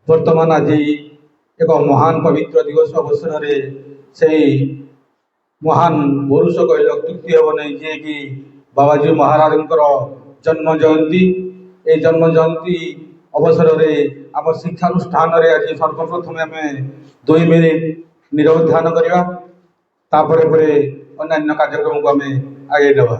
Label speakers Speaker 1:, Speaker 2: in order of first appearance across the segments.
Speaker 1: ବର୍ତ୍ତମାନ ଆଜି ଏକ ମହାନ ପବିତ୍ର ଦିବସ ଅବସରରେ ସେହି ମହାନ ପୁରୁଷ କହିଲେ ଅତ୍ୟୁକ୍ତି ହେବ ନାହିଁ, ଯିଏକି ବାବାଜୀ ମହାରାଜଙ୍କର ଜନ୍ମ ଜୟନ୍ତୀ। এই ଜନ୍ମ ଜୟନ୍ତୀ ଅବସରରେ ଆମ ଶିକ୍ଷାନୁଷ୍ଠାନରେ ଆଜି ସର୍ବପ୍ରଥମେ ଆମେ 2 ମିନିଟ୍ ନିରବ ଧ୍ୟାନ କରିବା, ତାପରେ ପରେ ଅନ୍ୟାନ୍ୟ କାର୍ଯ୍ୟକ୍ରମକୁ ଆମେ ଆଗେଇ ନେବା।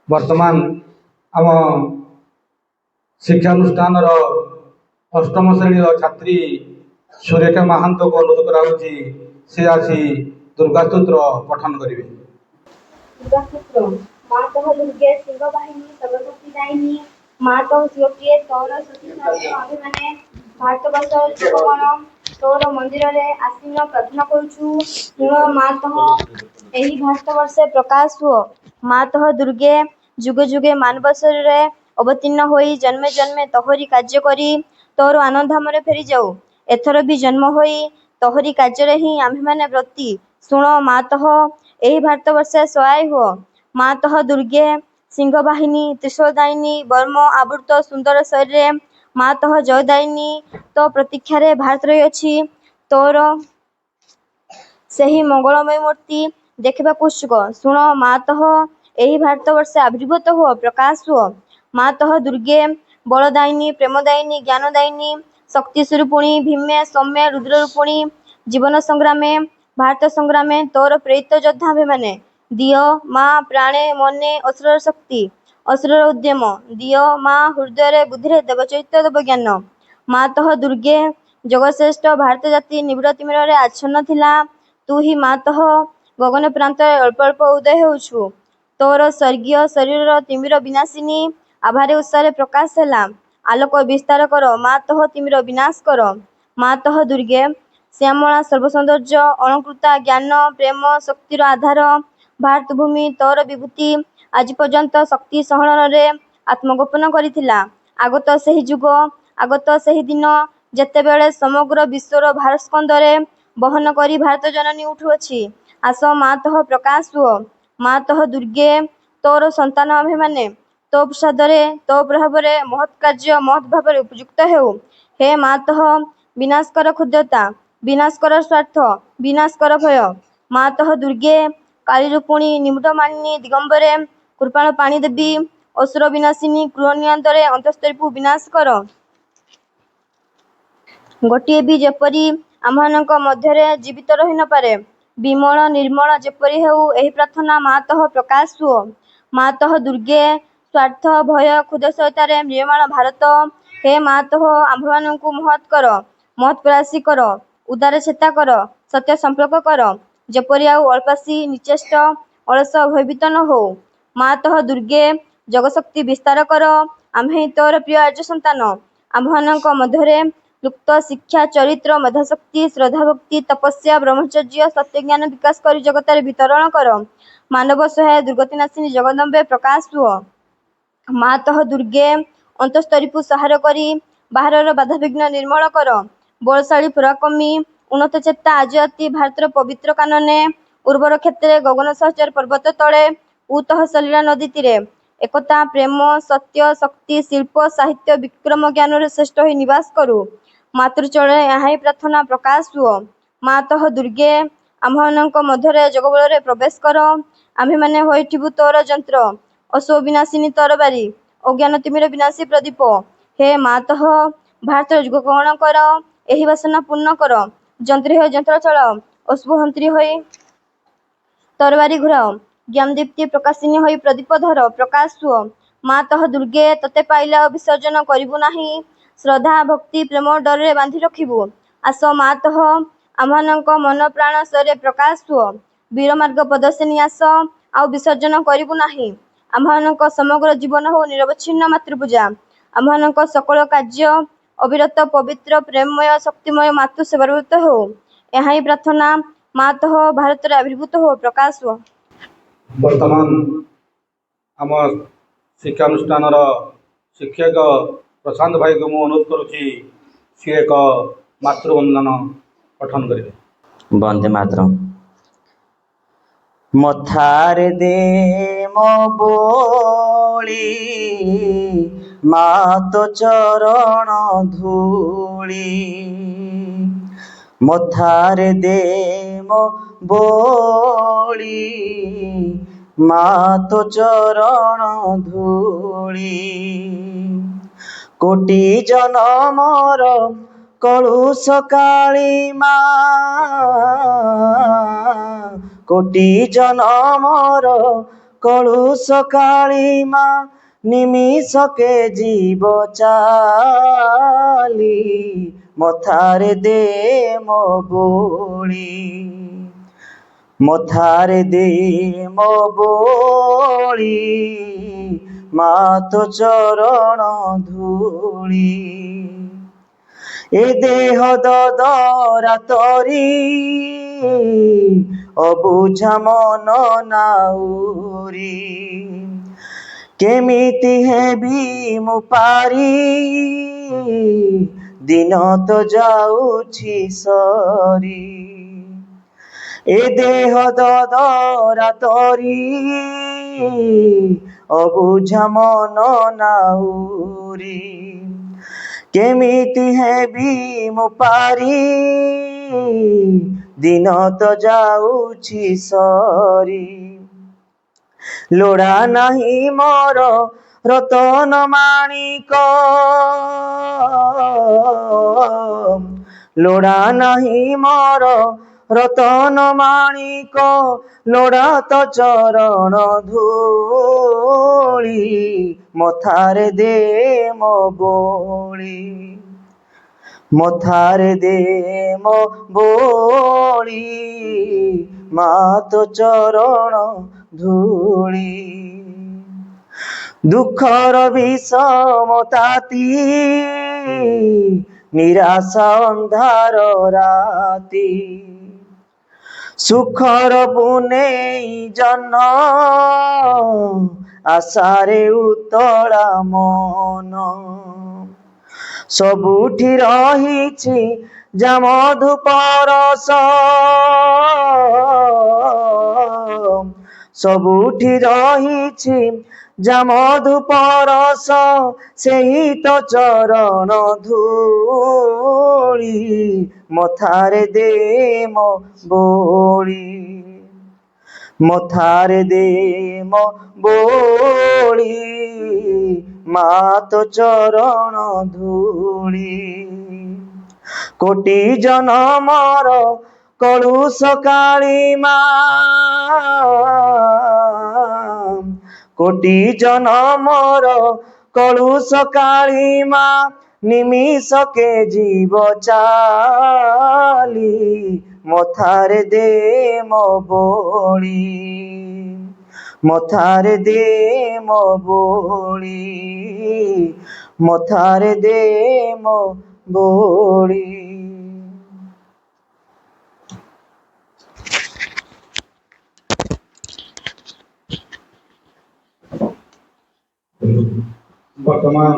Speaker 1: ବର୍ତ୍ତମାନ ଆମ ଶିକ୍ଷାନୁଷ୍ଠାନର 8ମ ଶ୍ରେଣୀର ଛାତ୍ରୀ ସୁରେଖା ମହାନ୍ତଙ୍କୁ ଅନୁରୋଧ କରାଯାଉଛି, ସେ ଆସି ଦୁର୍ଗାସ୍ତୋତ୍ର ପଠନ କରିବେ।
Speaker 2: ଦୁର୍ଗାସ୍ତୋତ୍ର। ମା ତୋ ଦୁର୍ଗେ ସିଂହ ବାହିନୀ ସର୍ବଶକ୍ତି ଦାୟିନୀ, ମା ତୋ ଶିବପ୍ରିୟେ ତୋର ସତୀସାଧ୍ୟ ଆମେମାନେ ଭାରତବର୍ଷ ଲୋକଗଣ ତୋର ମନ୍ଦିରରେ ଆସୀନ ପ୍ରାର୍ଥନା କରୁଛୁ। ଶୁଣ ମା ତୋ ଏହି ଭାରତବର୍ଷେ ପ୍ରକାଶ ହୁଅ। ମା ତୋ ଦୁର୍ଗେ ଯୁଗ ଯୁଗେ ମାନବ ଶରୀରରେ ଅବତୀର୍ଣ୍ଣ ହୋଇ ଜନ୍ମେ ଜନ୍ମେ ତୋହରି କାର୍ଯ୍ୟ କରି ତୋର ଆନନ୍ଦଧାମରେ ଫେରି ଯାଉ। ଏଥର ବି ଜନ୍ମ ହୋଇ ତୋହରି କାର୍ଯ୍ୟରେ ହିଁ ଆମ୍ଭେମାନେ ବ୍ରତୀ। ଶୁଣ ମା ତୋ ଏହି ଭାରତବର୍ଷେ ସହାୟ ହୁଅ। ମା ତୋ ଦୁର୍ଗେ ସିଂହ ବାହିନୀ ତ୍ରିଶୂଳଦାୟିନୀ ବର୍ମ ଆବୃତ ସୁନ୍ଦର ଶରୀରେ ମା ତୋ ଜୟଦାୟିନୀ ତୋ ପ୍ରତୀକ୍ଷାରେ ଭାରତ ରହିଅଛି। ତୋର ସେହି ମଙ୍ଗଳମୟ ମୂର୍ତ୍ତି ଦେଖିବାକୁ ଉତ୍ସୁକ। ଶୁଣ ମା ତୋ ଏହି ଭାରତବର୍ଷେ ଆବିର୍ଭୂତ ହୁଅ, ପ୍ରକାଶ ହୁଅ। ମା ତୋ ଦୁର୍ଗେ ବଳଦାୟିନୀ ପ୍ରେମଦାୟିନୀ ଜ୍ଞାନଦାୟିନୀ ଶକ୍ତି ସ୍ୱରୂପିଣୀ ଭୀମେ ସୌମ୍ୟେ ରୁଦ୍ରରୂପିଣୀ ଜୀବନ ସଂଗ୍ରାମେ ଭାରତ ସଂଗ୍ରାମେ ତୋର ପ୍ରେରିତ ଯୋଦ୍ଧା ଆମ୍ଭେମାନେ। ଦିଅ ମା ପ୍ରାଣେ ମନେ ଅସୁରର ଶକ୍ତି। ଅସୁରର ଉଦ୍ୟମ ଦିଅ ମା ହୃଦୟରେ ବୁଦ୍ଧିରେ ଦେବଚୈତ୍ୟ ଦେବ ଜ୍ଞାନ। ମାତଃ ଦୁର୍ଗେ ଜଗଶ୍ରେଷ୍ଠ ଭାରତ ଜାତି ନିବିଡ଼ ତିମିରରେ ଆଚ୍ଛନ୍ନ ଥିଲା। ତୁ ହିଁ ମାତଃ ଗଗନ ପ୍ରାନ୍ତରେ ଅଳ୍ପ ଅଳ୍ପ ଉଦୟ ହେଉଛୁ। ତୋର ସ୍ୱର୍ଗୀୟ ଶରୀରର ତିମିର ବିନାଶିନୀ ଆଭାରେ ଉଷାରେ ପ୍ରକାଶ ହେଲା। ଆଲୋକ ବିସ୍ତାର କର ମାତଃ ତିମିର ବିନାଶ କର। ମାତଃ ଦୁର୍ଗେ ଶ୍ୟାମଳା ସର୍ବସୌନ୍ଦର୍ଯ୍ୟ ଅଳଙ୍କୃତା ଜ୍ଞାନ ପ୍ରେମ ଶକ୍ତିର ଆଧାର। ଭାରତ ଭୂମି ତୋର ବିଭୂତି ଆଜି ପର୍ଯ୍ୟନ୍ତ ଶକ୍ତି ସଂହରଣରେ ଆତ୍ମଗୋପନ କରିଥିଲା। ଆଗତ ସେହି ଯୁଗ ଆଗତ ସେହି ଦିନ ଯେତେବେଳେ ସମଗ୍ର ବିଶ୍ୱର ଭାରସ୍କନ୍ଧରେ ବହନ କରି ଭାରତ ଜନନୀ ଉଠୁଅଛି। ଆସ ମାତଃ ପ୍ରକାଶ ହୁଅ। ମାତଃ ଦୁର୍ଗେ ତୋର ସନ୍ତାନ ଆମ୍ଭେମାନେ ତୋ ପ୍ରସାଦରେ ତୋ ପ୍ରଭାବରେ ମହତ୍ କାର୍ଯ୍ୟ ମହତ୍ ଭାବରେ ଉପଯୁକ୍ତ ହେଉ। ହେ ମାତଃ ବିନାଶ କର କ୍ଷୁଦ୍ରତା ବିନାଶ କର ସ୍ୱାର୍ଥ ବିନାଶ କର ଭୟ। ମାତଃ ଦୁର୍ଗେ କାଳୀ ରୂପିଣୀ ନିମୁଟ ମାଳିନୀ ଦିଗମ୍ବରେ କୃପାଳ ପାଣି ଦେବୀ ଅସୁର ବିନାଶିନୀ ଗୃହ ନିୟନ୍ତରେ ଅନ୍ତଃସ୍ତରୀକୁ ବିନାଶ କର। ଗୋଟିଏ ବି ଯେପରି ଆମ୍ଭମାନଙ୍କ ମଧ୍ୟରେ ଜୀବିତ ରହି ନ ପାରେ। ବିମଳ ନିର୍ମଳ ଯେପରି ହେଉ ଏହି ପ୍ରାର୍ଥନା ମାତଃ ପ୍ରକାଶ ହୁଅ। ମାତଃ ଦୁର୍ଗେ ସ୍ୱାର୍ଥ ଭୟ କ୍ଷୁଦ୍ରସୟତାରେ ମ୍ରିୟମାଣ ଭାରତ ହେ ମାତଃ ଆମ୍ଭମାନଙ୍କୁ ମହତ୍ କର ମହତ୍ ପ୍ରୟାସୀ କର ଉଦାର ଚେତା କର ସତ୍ୟ ସମ୍ପର୍କ କର ଯେପରି ଆଉ ଅଳ୍ପାସୀ ନିଚେଷ୍ଟ ଅଳସ ଭୟଭୀତ ନ ହଉ। ମାତଃ ଦୁର୍ଗେ ଜଗଶକ୍ତି ବିସ୍ତାର କର ଆମ୍ଭେ ହିଁ ତୋର ପ୍ରିୟ ଆର୍ଯ୍ୟ ସନ୍ତାନ। ଆମ୍ଭମାନଙ୍କ ମଧ୍ୟରେ ଲୁପ୍ତ ଶିକ୍ଷା ଚରିତ୍ର ମେଧାଶକ୍ତି ଶ୍ରଦ୍ଧା ଭକ୍ତି ତପସ୍ୟା ବ୍ରହ୍ମଚର୍ଯ୍ୟ ସତ୍ୟଜ୍ଞାନ ବିକାଶ କରି ଜଗତରେ ବିତରଣ କର। ମାନବ ସହାୟ ଦୁର୍ଗତିନାଶିନୀ ଜଗଦମ୍ବେ ପ୍ରକାଶ ହୁଅ। ମାତଃ ଦୁର୍ଗେ ଅନ୍ତଃସ୍ତରୀକୁ ସଂହାର କରି ବାହାରର ବାଧାବିଘ୍ନ ନିର୍ମଳ କର। ବଳଶାଳୀ ପରାକ୍ରମୀ ଉନ୍ନତ ଚେତା ଆଜି ଅତି ଭାରତର ପବିତ୍ର କାନନେ ଉର୍ବର କ୍ଷେତ୍ରରେ ଗଗନ ସହଚର ପର୍ବତ ତଳେ ଉତଃ ସଲିଳା ନଦୀ ତୀରେ ଏକତା ପ୍ରେମ ସତ୍ୟ ଶକ୍ତି ଶିଳ୍ପ ସାହିତ୍ୟ ବିକ୍ରମ ଜ୍ଞାନରେ ଶ୍ରେଷ୍ଠ ହୋଇ ନିବାସ କରୁ। ମାତୃଚରଣରେ ଏହା ହିଁ ପ୍ରାର୍ଥନା ପ୍ରକାଶ ହୁଅ। ମାତଃ ଦୁର୍ଗେ ଆମ୍ଭମାନଙ୍କ ମଧ୍ୟରେ ଜଗବଳରେ ପ୍ରବେଶ କର। ଆମ୍ଭେମାନେ ହୋଇଥିବୁ ତୋର ଯନ୍ତ୍ର ଅଶୁଭ ବିନାଶିନୀ ତରବାରୀ ଅଜ୍ଞାନ ତିମିର ବିନାଶୀ ପ୍ରଦୀପ। ହେ ମାତଃ ଭାରତର ଯୁଗ ଗ୍ରହଣ କର ଏହି ବାସନା ପୂର୍ଣ୍ଣ କର। ଯନ୍ତ୍ରୀ ହୋଇ ଯନ୍ତ୍ର ଚଳାଅ ଅଶୁଭ ହନ୍ତ୍ରୀ ହୋଇ ତରବାରୀ ଘୁରାଅ ଜ୍ଞାନଦୀପ୍ତି ପ୍ରକାଶିନୀ ହୋଇ ପ୍ରଦୀପ ଧର ପ୍ରକାଶ ହୁଅ। ମାତଃ ଦୁର୍ଗେ ତୋତେ ପାଇଲେ ଆଉ ବିସର୍ଜନ କରିବୁ ନାହିଁ। ଶ୍ରଦ୍ଧା ଭକ୍ତି ପ୍ରେମ ଡୋରରେ ବାନ୍ଧି ରଖିବୁ। ଆସ ମାତଃ ଆମ୍ଭମାନଙ୍କ ମନ ପ୍ରାଣ ଶରୀରେ ପ୍ରକାଶ ହୁଅ। ବୀରମାର୍ଗ ପ୍ରଦର୍ଶିନୀ ଆସ ଆଉ ବିସର୍ଜନ କରିବୁ ନାହିଁ। ଆମ୍ଭମାନଙ୍କ ସମଗ୍ର ଜୀବନ ହଉ ନିରବଚ୍ଛିନ୍ନ ମାତୃପୂଜା। ଆମ୍ଭମାନଙ୍କ ସକଳ କାର୍ଯ୍ୟ ଅବିରତ ପବିତ୍ର ପ୍ରେମମୟ ଶକ୍ତିମୟ ମାତୃ ସେବାରତ ହେଉ। ଏହା ହିଁ ପ୍ରାର୍ଥନା ମାତଃ ଭାରତରେ ଆବିର୍ଭୂତ ହୋ ପ୍ରକାଶ ହୁଅ।
Speaker 1: ବର୍ତ୍ତମାନ ଆମ ଶିକ୍ଷାନୁଷ୍ଠାନର ଶିକ୍ଷକ ପ୍ରଶାନ୍ତ ଭାଇକୁ ମୁଁ ଅନୁରୋଧ କରୁଛି ସିଏ ଏକ ମାତୃବନ୍ଦନ ପଠନ କରିବେ।
Speaker 3: ବନ୍ଦେ ମାତରମ୍। ମଥାରେ ଦେ ମୋ ବୋଳି ମା ତୋ ଚରଣ ଧୂଳି। ମଥାରେ ଦେ ମୋ ବୋଳି ମା ତୋ ଚରଣ ଧୂଳି। କୋଟି ଜନମର କଳୁଷ କାଳୀ ମା କୋଟି ଜନମର କଳୁଷ କାଳୀ ମା ନିମିଷକେ ଯିବ ଚାଲି। ମଥାରେ ଦେ ମୋ ବୋଳି ମଥାରେ ଦେ ମୋ ବୋଳି ମା ତୋ ଚରଣ ଧୂଳି। ଏ ଦେହ ଦଦରା ତରି ଅବୁଝା ମନ ନାଉରି। କେମିତି ହେବି ମୁଁ ପାରି ଦିନ ତ ଯାଉଛି ସରି। ଏ ଦେହ ଦଦରା ତରି ଅବୁଝା ମନ ନାଉରି। କେମିତି ହେବି ମୁଁ ପାରି ଦିନ ତ ଯାଉଛି ସରି। ଲୋଡ଼ା ନାହିଁ ମୋର ରତନ ମାଣିକ ଲୋଡ଼ା ନାହିଁ ମୋର রতন মাণিক লোড়াত চরণ ধূলি মথারে দে মো বলি মথারে দে মো বলি মা তো চরণ ধূলি দুঃখর বিষমতাতি নিরাশা ଅନ୍ଧାର রাতি সুখর পুনেই জন্য আশারে উতলা মন ସବୁଠି ରହିଛି ଜାମଧୁ ପରଶ ସବୁଠି ରହିଛି ଜାମଧୁ ପରଶ ସେହି ତ ଚରଣ ଧୂଳି ମଥାରେ ଦେ ମୋ ବୋଳି ମଥାରେ ଦେ ମୋ ବୋଳି ମା ତ ଚରଣ ଧୂଳି କୋଟି ଜନମର କଳୁଷ କାଳୀ ମା কোটি জনমর কলুষ কালী মা নিমিষকে জীব চালি মথারে দে মো বলি মথারে দে মো বলি মথারে দে মো বলি
Speaker 1: ବର୍ତ୍ତମାନ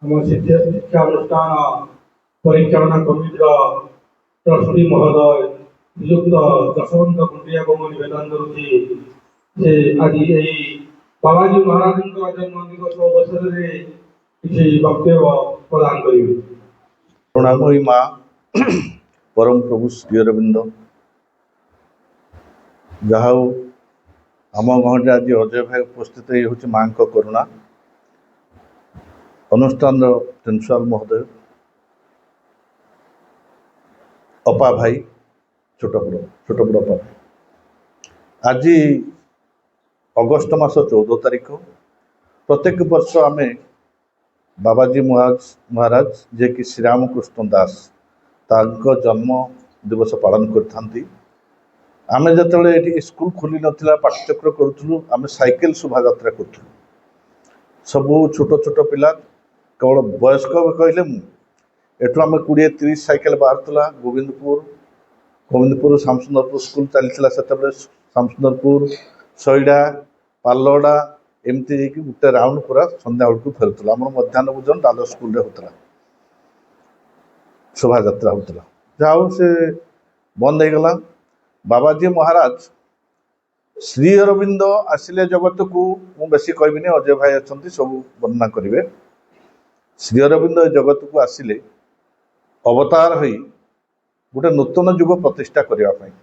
Speaker 1: ଆମ ଶିକ୍ଷା ଅନୁଷ୍ଠାନ ପରିଚାଳନା କମିଟିର ଟ୍ରଷ୍ଟି ମହୋଦୟ ନିଯୁକ୍ତ ଯଶବନ୍ତ ଖୁଣ୍ଟିଆକୁ ମୁଁ ନିବେଦନ କରୁଛି ଯେ ଆଜି ଏହି ବାବାଜୀ ମହାରାଜଙ୍କର ଜନ୍ମ ଦିବସ ଅବସରରେ କିଛି ବକ୍ତବ୍ୟ ପ୍ରଦାନ କରିବେ।
Speaker 4: କରୁଣାମୟୀ ମା ପରମ ପ୍ରଭୁ ଶ୍ରୀ ଅରବିନ୍ଦ ଯାହା ହଉ ଆମ ଗହଣରେ ଆଜି ଅଜୟ ଭାଇ ଉପସ୍ଥିତ ହେଉଛି ମାଙ୍କ କରୁଣା ଅନୁଷ୍ଠାନର ପ୍ରିନ୍ସିପାଲ ମହୋଦୟ ଅପା ଭାଇ ଛୋଟ ବଡ଼ ଅପା ଭାଇ ଆଜି ଅଗଷ୍ଟ ମାସ 14 ତାରିଖ ପ୍ରତ୍ୟେକ ବର୍ଷ ଆମେ ବାବାଜୀ ମହାରାଜ ଯିଏକି ଶ୍ରୀରାମକୃଷ୍ଣ ଦାସ ତାଙ୍କ ଜନ୍ମ ଦିବସ ପାଳନ କରିଥାନ୍ତି। ଆମେ ଯେତେବେଳେ ଏଠି ସ୍କୁଲ ଖୋଲି ନଥିଲା ପାଠଚକ୍ର କରୁଥିଲୁ ଆମେ ସାଇକେଲ ଶୋଭାଯାତ୍ରା କରୁଥିଲୁ ସବୁ ଛୋଟ ଛୋଟ ପିଲା କେବଳ ବୟସ୍କ କହିଲେ ମୁଁ ଏଠୁ ଆମେ 20-30 ସାଇକେଲ ବାହାରୁଥିଲା ଗୋବିନ୍ଦପୁର ଶାମସୁନ୍ଦରପୁର ସ୍କୁଲ ଚାଲିଥିଲା ସେତେବେଳେ ଶାମସୁନ୍ଦରପୁର ସଇଡ଼ା ପାଲଡ଼ା ଏମିତି ହେଇକି ଗୋଟେ ରାଉଣ୍ଡ ପୁରା ସନ୍ଧ୍ୟା ବେଳକୁ ଫେରୁଥିଲା। ଆମର ମଧ୍ୟାହ୍ନ ଭୋଜନ ଡାଲ ସ୍କୁଲରେ ହେଉଥିଲା ଶୋଭାଯାତ୍ରା ହେଉଥିଲା ଯାହା ହଉ ସେ ବନ୍ଦ ହେଇଗଲା। ବାବାଜୀ ମହାରାଜ ଶ୍ରୀ ଅରବିନ୍ଦ ଆସିଲେ ଜଗତକୁ ମୁଁ ବେଶୀ କହିବିନି ଅଜୟ ଭାଇ ଅଛନ୍ତି ସବୁ ବର୍ଣ୍ଣନା କରିବେ। ଶ୍ରୀ ଅରବିନ୍ଦ ଏ ଜଗତକୁ ଆସିଲେ ଅବତାର ହୋଇ ଗୋଟେ ନୂତନ ଯୁଗ ପ୍ରତିଷ୍ଠା କରିବା ପାଇଁ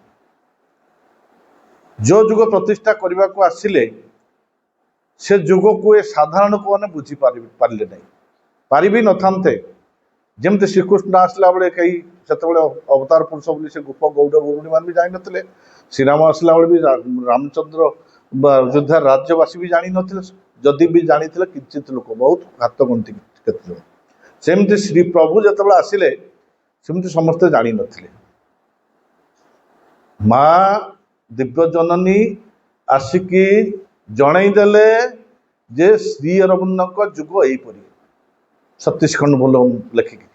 Speaker 4: ଯେଉଁ ଯୁଗ ପ୍ରତିଷ୍ଠା କରିବାକୁ ଆସିଲେ ସେ ଯୁଗକୁ ଏ ସାଧାରଣ ଲୋକମାନେ ବୁଝିପାରିଲେ ନାହିଁ ପାରିବି ନଥାନ୍ତେ। ଯେମିତି ଶ୍ରୀକୃଷ୍ଣ ଆସିଲା ବେଳେ କେହି ସେତେବେଳେ ଅବତାର ପୁରୁଷ ବୋଲି ସେ ଗୋପ ଗୌଡ଼ ଗୌରୁଣୀ ମାନେ ବି ଜାଣିନଥିଲେ। ଶ୍ରୀରାମ ଆସିଲା ବେଳେ ବି ରାମଚନ୍ଦ୍ର ଅଯୋଧ୍ୟାର ରାଜ୍ୟବାସୀ ବି ଜାଣିନଥିଲେ ଯଦି ବି ଜାଣିଥିଲେ କିଞ୍ଚିତ ଲୋକ ବହୁତ ହାତ ଗଣତି କେତେ ଜଣ। ସେମିତି ଶ୍ରୀ ପ୍ରଭୁ ଯେତେବେଳେ ଆସିଲେ ସେମିତି ସମସ୍ତେ ଜାଣିନଥିଲେ। ମା ଦିବ୍ୟ ଜନନୀ ଆସିକି ଜଣେଇ ଦେଲେ ଯେ ଶ୍ରୀ ଅରବିନ୍ଦଙ୍କ ଯୁଗ ଏଇପରି 36 ଖଣ୍ଡ ଭଲ ଲେଖିକି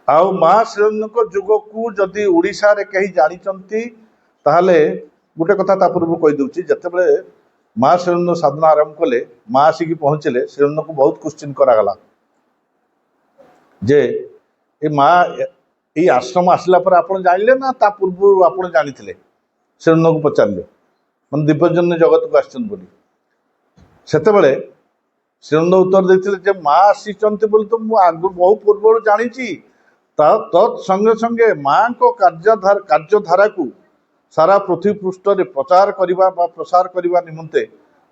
Speaker 4: ଆଉ ମା ଶ୍ରୀଅରବିନ୍ଦଙ୍କ ଯୁଗକୁ ଯଦି ଓଡ଼ିଶାରେ କେହି ଜାଣିଛନ୍ତି ତାହେଲେ ଗୋଟେ କଥା ତା ପୂର୍ବରୁ କହିଦେଉଛି। ଯେତେବେଳେ ମା ଶ୍ରୀଅରବିନ୍ଦ ସାଧନା ଆରମ୍ଭ କଲେ ମା ଆସିକି ପହଞ୍ଚିଲେ ଶ୍ରୀଅରବିନ୍ଦଙ୍କୁ ବହୁତ କ୍ୱେଶ୍ଚିନ୍ କରାଗଲା ଯେ ଏ ମା ଏଇ ଆଶ୍ରମ ଆସିଲା ପରେ ଆପଣ ଜାଣିଲେ ନା ତା ପୂର୍ବରୁ ଆପଣ ଜାଣିଥିଲେ? ଶ୍ରୀଅରବିନ୍ଦଙ୍କୁ ପଚାରିଲେ ମାନେ ଦିବ୍ୟଜନନୀ ଜଗତକୁ ଆସିଛନ୍ତି ବୋଲି। ସେତେବେଳେ ଶ୍ରୀଅରବିନ୍ଦ ଉତ୍ତର ଦେଇଥିଲେ ଯେ ମା ଆସିଛନ୍ତି ବୋଲି ତ ମୁଁ ଆଗରୁ ବହୁ ପୂର୍ବରୁ ଜାଣିଛି ତତ୍ ସଙ୍ଗେ ସଙ୍ଗେ ମାଙ୍କ କାର୍ଯ୍ୟଧାରାକୁ ସାରା ପୃଥିବୀ ପୃଷ୍ଠରେ ପ୍ରଚାର କରିବା ବା ପ୍ରସାର କରିବା ନିମନ୍ତେ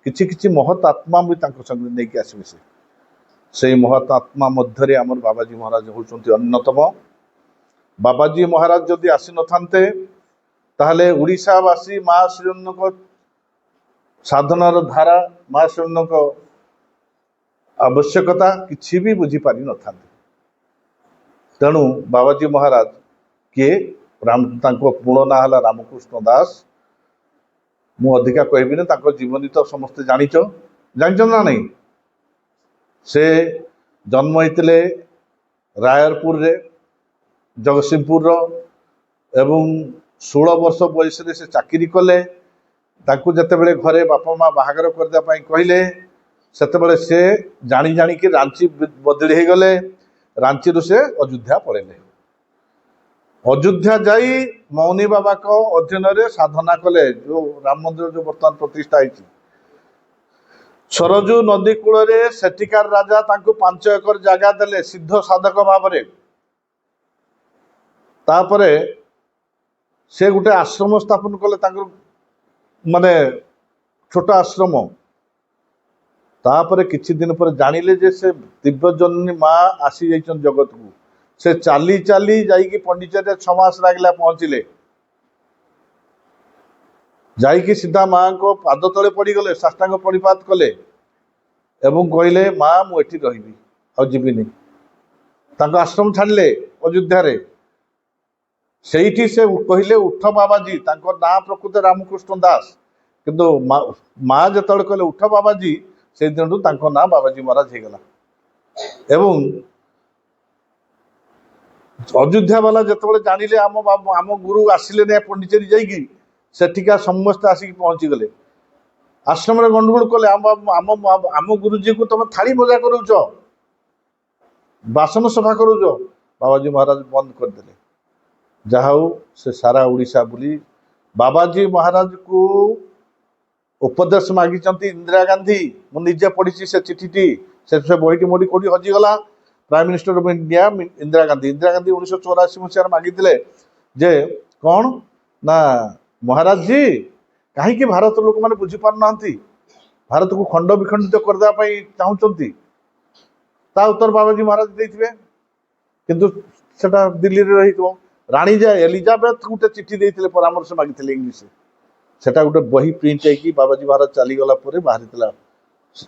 Speaker 4: କିଛି କିଛି ମହତ୍ ଆତ୍ମା ବି ତାଙ୍କ ସଙ୍ଗରେ ନେଇକି ଆସିବେ। ସେଇ ମହତ୍ ଆତ୍ମା ମଧ୍ୟରେ ଆମର ବାବାଜୀ ମହାରାଜ ହେଉଛନ୍ତି ଅନ୍ୟତମ। ବାବାଜୀ ମହାରାଜ ଯଦି ଆସିନଥାନ୍ତେ ତାହେଲେ ଓଡ଼ିଶାବାସୀ ମା ଶ୍ରୀରନ୍ନଙ୍କ ସାଧନାର ଧାରା, ମା ଶ୍ରୀରନ୍ନଙ୍କ ଆବଶ୍ୟକତା କିଛି ବି ବୁଝିପାରିନଥାନ୍ତେ। ତେଣୁ ବାବାଜୀ ମହାରାଜ କିଏ? ତାଙ୍କ ମୂଳ ନାଁ ହେଲା ରାମକୃଷ୍ଣ ଦାସ। ମୁଁ ଅଧିକା କହିବିନି, ତାଙ୍କ ଜୀବନୀ ତ ସମସ୍ତେ ଜାଣିଛ ନା ନାହିଁ। ସେ ଜନ୍ମ ହେଇଥିଲେ ରାୟରପୁରରେ, ଜଗତସିଂହପୁରର, ଏବଂ 16 ବର୍ଷ ବୟସରେ ସେ ଚାକିରି କଲେ। ତାଙ୍କୁ ଯେତେବେଳେ ଘରେ ବାପା ମା ବାହାଘର କରିଦେବା ପାଇଁ କହିଲେ, ସେତେବେଳେ ସେ ଜାଣିକି ରାଞ୍ଚି ବଦଳି ହେଇଗଲେ। ରାଞ୍ଚିରୁ ସେ ଅଯୋଧ୍ୟା ପଳେଇଲେ। ଅଯୋଧ୍ୟା ଯାଇ ମୌନି ବାବାଙ୍କ ଅଧୀନରେ ସାଧନା କଲେ। ଯୋଉ ରାମ ମନ୍ଦିର ଯୋଉ ବର୍ତ୍ତମାନ ପ୍ରତିଷ୍ଠା ହେଇଛି, ସରଜୁ ନଦୀ କୂଳରେ ସେଠିକାର ରାଜା ତାଙ୍କୁ 5 ଏକର ଜାଗା ଦେଲେ ସିଦ୍ଧ ସାଧକ ଭାବରେ। ତାପରେ ସେ ଗୋଟେ ଆଶ୍ରମ ସ୍ଥାପନ କଲେ, ତାଙ୍କର ମାନେ ଛୋଟ ଆଶ୍ରମ। ତାପରେ କିଛି ଦିନ ପରେ ଜାଣିଲେ ଯେ ସେ ଦିବ୍ୟଜନନୀ ମା ଆସି ଯାଇଛନ୍ତି ଜଗତକୁ। ସେ ଚାଲି ଚାଲି ଯାଇକି ପଣ୍ଡିଚେରୀରେ 6 ମାସ ଲାଗିଲା ପହଞ୍ଚିଲେ। ଯାଇକି ସିଧା ମାଙ୍କ ପାଦ ତଳେ ପଡ଼ିଗଲେ, ସାଷ୍ଟାଙ୍ଗ ପରିପାତ କଲେ ଏବଂ କହିଲେ, ମା ମୁଁ ଏଠି ରହିବି, ଆଉ ଯିବିନି। ତାଙ୍କ ଆଶ୍ରମ ଛାଡ଼ିଲେ ଅଯୋଧ୍ୟାରେ। ସେଇଠି ସେ କହିଲେ ଉଠ ବାବାଜୀ। ତାଙ୍କ ନାଁ ପ୍ରକୃତ ରାମକୃଷ୍ଣ ଦାସ, କିନ୍ତୁ ମା ଯେତେବେଳେ କହିଲେ ଉଠ ବାବାଜୀ, ସେଇଦିନଠୁ ତାଙ୍କ ନାଁ ବାବାଜୀ ମହାରାଜ ହେଇଗଲା। ଏବଂ ଅଯୋଧ୍ୟା ବାଲା ଯେତେବେଳେ ଜାଣିଲେ ଆମ ଗୁରୁ ଆସିଲେ ନା ପଣ୍ଡିଚେରୀ ଯାଇକି, ସେଠିକା ସମସ୍ତେ ଆସିକି ପହଞ୍ଚିଗଲେ। ଆଶ୍ରମରେ ଗଣ୍ଡଗୋଳ କଲେ, ଆମ ଗୁରୁଜୀଙ୍କୁ ତମେ ଥାଳି ମଜା କରୁଛ, ବାସନ ସଫା କରୁଛ। ବାବାଜୀ ମହାରାଜ ବନ୍ଦ କରିଦେଲେ। ଯାହା ହଉ ସେ ସାରା ଓଡ଼ିଶା ବୁଲି ବାବାଜୀ ମହାରାଜକୁ ଉପଦେଶ ମାଗିଛନ୍ତି ଇନ୍ଦିରା ଗାନ୍ଧୀ। ମୁଁ ନିଜେ ପଢିଛି ସେ ଚିଠିଟି। ସେ ବହିଟି ମୋଠି କୋଉଠି ହଜିଗଲା। Prime minister of India Indira Gandhi 1984 ମସିହାରେ ମାଗିଥିଲେ ଯେ କ'ଣ ନା, ମହାରାଜ ଜୀ କାହିଁକି ଭାରତ ଲୋକମାନେ ବୁଝିପାରୁନାହାନ୍ତି, ଭାରତକୁ ଖଣ୍ଡ ବିଖଣ୍ଡିତ କରିଦେବା ପାଇଁ ଚାହୁଁଛନ୍ତି। ତା ଉତ୍ତର ବାବାଜୀ ମହାରାଜ ଦେଇଥିବେ, କିନ୍ତୁ ସେଟା ଦିଲ୍ଲୀରେ ରହିଥିବ। ରାଣୀ ଯେ ଏଲିଜାବେଥ ଗୋଟେ ଚିଠି ଦେଇଥିଲେ, ପରାମର୍ଶ ମାଗିଥିଲେ ଇଂଲିଶରେ। ସେଟା ଗୋଟେ ବହି ପ୍ରିଣ୍ଟ ହେଇକି ବାବାଜୀ ମହାରାଜ ଚାଲିଗଲା ପରେ ବାହାରିଥିଲା।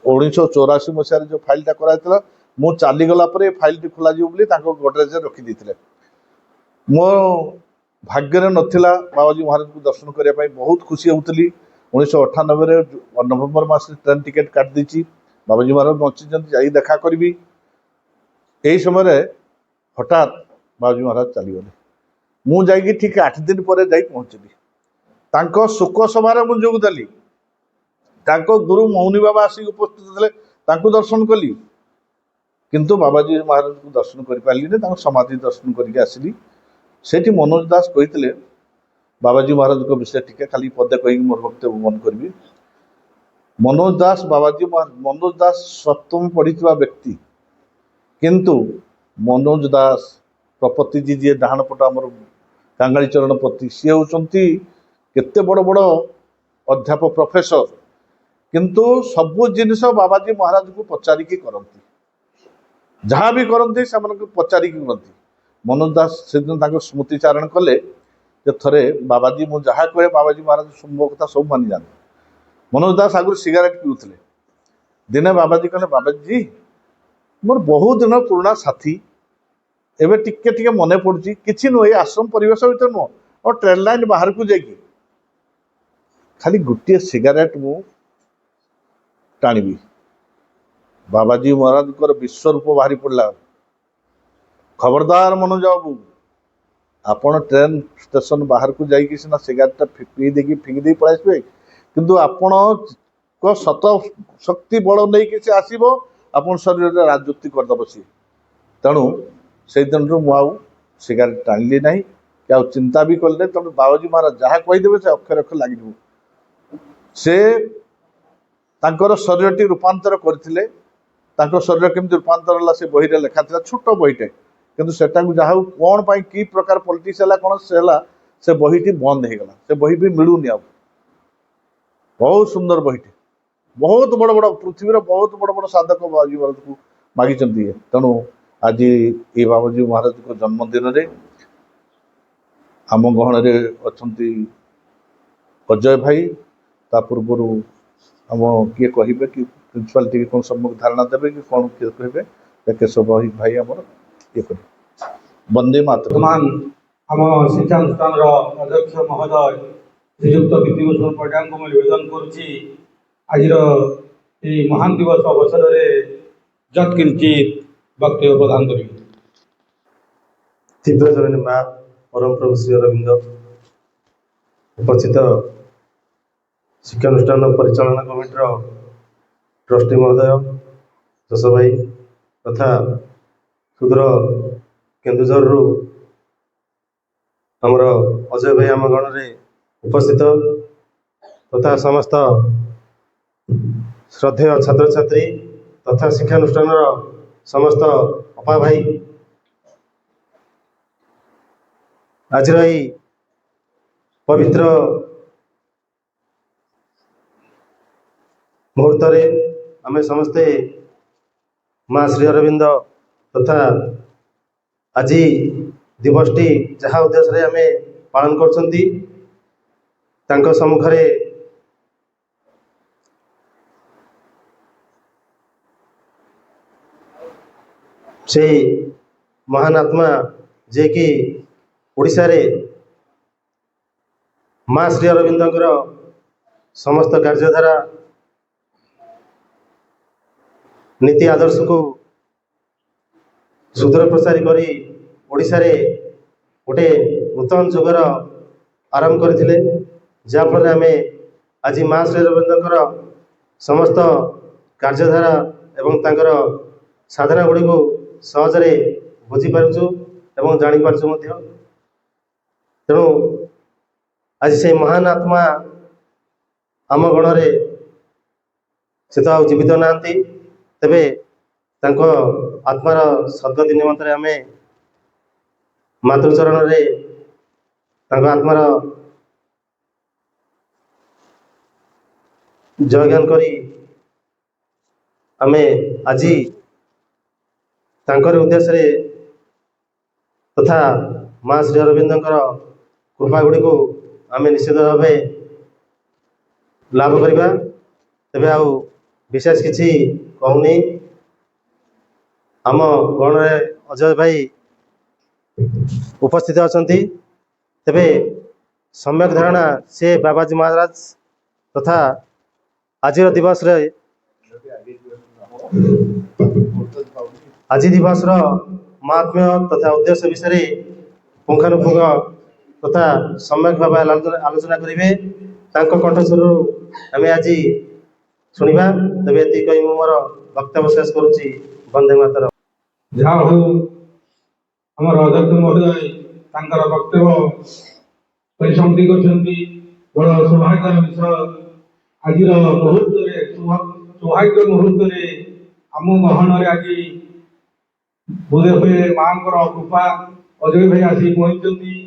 Speaker 4: 1984 ମସିହାରେ ଯୋଉ ଫାଇଲଟା କରାଯାଇଥିଲା, ମୁଁ ଚାଲିଗଲା ପରେ ଏ ଫାଇଲଟି ଖୋଲାଯିବ ବୋଲି ତାଙ୍କ ଗଡରେଜରେ ରଖିଦେଇଥିଲେ। ମୋ ଭାଗ୍ୟରେ ନଥିଲା ବାବାଜୀ ମହାରାଜଙ୍କୁ ଦର୍ଶନ କରିବା ପାଇଁ। ବହୁତ ଖୁସି ହେଉଥିଲି। 1998ରେ ନଭେମ୍ବର ମାସରେ ଟ୍ରେନ୍ ଟିକେଟ୍ କାଟିଦେଇଛି। ବାବାଜୀ ମହାରାଜ ବଞ୍ଚିଛନ୍ତି, ଯାଇ ଦେଖା କରିବି। ଏହି ସମୟରେ ହଠାତ୍ ବାବାଜୀ ମହାରାଜ ଚାଲିଗଲେ। ମୁଁ ଯାଇକି ଠିକ 8 ଦିନ ପରେ ଯାଇ ପହଞ୍ଚିଲି। ତାଙ୍କ ଶୋକ ସଭାରେ ମୁଁ ଯୋଗ ଦେଲି। ତାଙ୍କ ଗୁରୁ ମୌନି ବାବା ଆସିକି ଉପସ୍ଥିତ ଥିଲେ, ତାଙ୍କୁ ଦର୍ଶନ କଲି। କିନ୍ତୁ ବାବାଜୀ ମହାରାଜଙ୍କୁ ଦର୍ଶନ କରିପାରିଲିନି। ତାଙ୍କ ସମାଧି ଦର୍ଶନ କରିକି ଆସିଲି। ସେଠି ମନୋଜ ଦାସ କହିଥିଲେ, ବାବାଜୀ ମହାରାଜଙ୍କ ବିଷୟରେ ଟିକେ ଖାଲି ପଦେ କହିକି ମୋର ବକ୍ତବ୍ୟ ବନ୍ଦ କରିବି। ମନୋଜ ଦାସ ସପ୍ତମ ପଢିଥିବା ବ୍ୟକ୍ତି, କିନ୍ତୁ ମନୋଜ ଦାସ ପ୍ରପତିଜୀ ଯିଏ ଡାହାଣ ପଟ ଆମର କାଙ୍ଗାଳି ଚରଣ ପତି, ସିଏ ହେଉଛନ୍ତି କେତେ ବଡ଼ ବଡ଼ ଅଧ୍ୟାପକ ପ୍ରଫେସର, କିନ୍ତୁ ସବୁ ଜିନିଷ ବାବାଜୀ ମହାରାଜଙ୍କୁ ପଚାରିକି କରନ୍ତି। ଯାହା ବି କରନ୍ତି ସେମାନଙ୍କୁ ପଚାରିକି କରନ୍ତି। ମନୋଜ ଦାସ ସେଦିନ ତାଙ୍କ ସ୍ମୃତି ଚାରଣ କଲେ ଯେ ଥରେ ବାବାଜୀ, ମୁଁ ଯାହା କହେ ବାବାଜୀ ମହାରାଜ ମୋ କଥା ସବୁ ମାନିଯାଆନ୍ତି। ମନୋଜ ଦାସ ଆଗରୁ ସିଗାରେଟ୍ ପିଉଥିଲେ। ଦିନେ ବାବାଜୀ କହିଲେ, ବାବାଜୀ ମୋର ବହୁତ ଦିନ ପୁରୁଣା ସାଥୀ, ଏବେ ଟିକେ ଟିକେ ମନେ ପଡୁଛି। କିଛି ନୁହେଁ, ଏଇ ଆଶ୍ରମ ପରିବେଶ ଭିତରେ ନୁହଁ, ଆଉ ଟ୍ରେନ୍ ଲାଇନ୍ ବାହାରକୁ ଯାଇକି ଖାଲି ଗୋଟିଏ ସିଗାରେଟ୍ ମୁଁ ଟାଣିବି। ବାବାଜୀ ମହାରାଜଙ୍କର ବିଶ୍ୱରୂପ ବାହାରି ପଡ଼ିଲା। ଖବରଦାର ମନୋଜ ବାବୁ, ଆପଣ ଟ୍ରେନ୍ ଷ୍ଟେସନ ବାହାରକୁ ଯାଇକି ସିନା ସିଗାରେଟଟା ପିଇ ଦେଇକି ଫିଙ୍ଗି ଦେଇ ପଳାଇ ଆସିବେ, କିନ୍ତୁ ଆପଣଙ୍କ ସତ ଶକ୍ତି ବଳ ନେଇକି ସେ ଆସିବ, ଆପଣ ଶରୀରରେ ରାଜୁତି କରିଦେବ ସିଏ। ତେଣୁ ସେଇଦିନରୁ ମୁଁ ଆଉ ସିଗାରେଟ୍ ଟାଣିଲି ନାହିଁ, କି ଆଉ ଚିନ୍ତା ବି କଲି ନାହିଁ। ତେଣୁ ବାବାଜୀ ମହାରାଜ ଯାହା କହିଦେବେ ସେ ଅକ୍ଷର ଅକ୍ଷର ଲାଗିଯିବ। ସେ ତାଙ୍କର ଶରୀରଟି ରୂପାନ୍ତର କରିଥିଲେ। ତାଙ୍କ ଶରୀର କେମିତି ରୂପାନ୍ତର ହେଲା ସେ ବହିରେ ଲେଖା ଥିଲା, ଛୋଟ ବହିଟେ, କିନ୍ତୁ ସେଟାକୁ ଯାହା ହଉ କ'ଣ ପାଇଁ କି ପ୍ରକାର ପଲିଟିକ୍ସ ହେଲା କ'ଣ ସେ ହେଲା, ସେ ବହିଟି ବନ୍ଦ ହେଇଗଲା। ସେ ବହି ବି ମିଳୁନି ଆଉ। ବହୁତ ସୁନ୍ଦର ବହିଟେ, ବହୁତ ବଡ଼ ବଡ଼ ପୃଥିବୀର ବହୁତ ବଡ଼ ବଡ଼ ସାଧକ ବାବାଜୀ ମହାରାଜକୁ ମାଗିଛନ୍ତି। ତେଣୁ ଆଜି ଏଇ ବାବାଜୀ ମହାରାଜଙ୍କ ଜନ୍ମଦିନରେ आम गहन अच्छा अजय भाई ता पूर्वर आम किए कहे कि प्रिंसिपाल टी कौन सम्मुख धारणा देवे कि कौन किए कहे केशव भाई आमर ये कर वंदे मातरम।
Speaker 1: वर्तमान आम शिक्षानुष्ठान अध्यक्ष महोदय श्रीयुक्त विभूषण पट्टा को मैं निवेदन करुच्ची आज महान दिवस अवसर में यत्किंचित वक्तव्य प्रदान करी।
Speaker 5: तीव्र जगनी माँ परम प्रभु श्री अरविंद उपस्थित शिक्षानुष्ठान परिचालना कमिटर ट्रस्टी महोदय जश भाई तथा सुदूर केन्दुझर आमर अजय भाई आम गण में उपस्थित तथा समस्त श्रद्धेय छात्र छात्री तथा शिक्षानुष्ठान समस्त अपा भाई आज पवित्र मुहूर्त आम समस्ते माँ श्री अरविंद तथा आज दिवसटी जहाँ उद्देश्य आम पालन कर सम्मुखें से महान आत्मा जे कि ओडिशा रे माँ श्री अरविंदर समस्त कार्यधारा नीति आदर्श को सुदूर प्रसारी करी ओडिशा रे गोटे नूतन जुगर आरंभ करथिले जहाँफल आम आज माँ श्री अरविंदर समस्त कार्यधारा एवं तांकर साधना गुड़ी को सहजरे बुझी पारुछु एवं जानी पारुछु मध्य। तेणु आज से महान आत्मा आम गण रे से तो जीवित नांती तेबे तांको आत्मार सद्गति निमंत्रे आम मातृचरण रे तांको आत्मार जयगान करी आम आज तांकर उद्देश्य तथा माँ श्री अरविंदर कृपा गुड़ी को आम निश्चित भाव लाभ करवा। तेबे आउ विशेष किसी कहूनी आम गण अजय भाई उपस्थित अच्छा तेबे सम्यक धारणा से बाबाजी महाराज तथा आज दिवस आज दिवस महात्म्य तथा उद्देश्य विषय पुंखानुपुंख तथा सम्यक भाव आलोचना करेंगे कंठस्वर आम आज शुणा। तेज ये कही मोर वक्तव्य शेष करुच्ची वंदे मातरम।
Speaker 1: जहाँ हो आम अध्यक्ष महोदय तांकर वक्तव्य परिसमाप्ति करछंती बड़ सौभाग्यर विषय आज मुहूर्त सौभाग्य मुहूर्त आम गहन आज बोधे हुए माँ कृपा अजय भाई आसी पहुंचती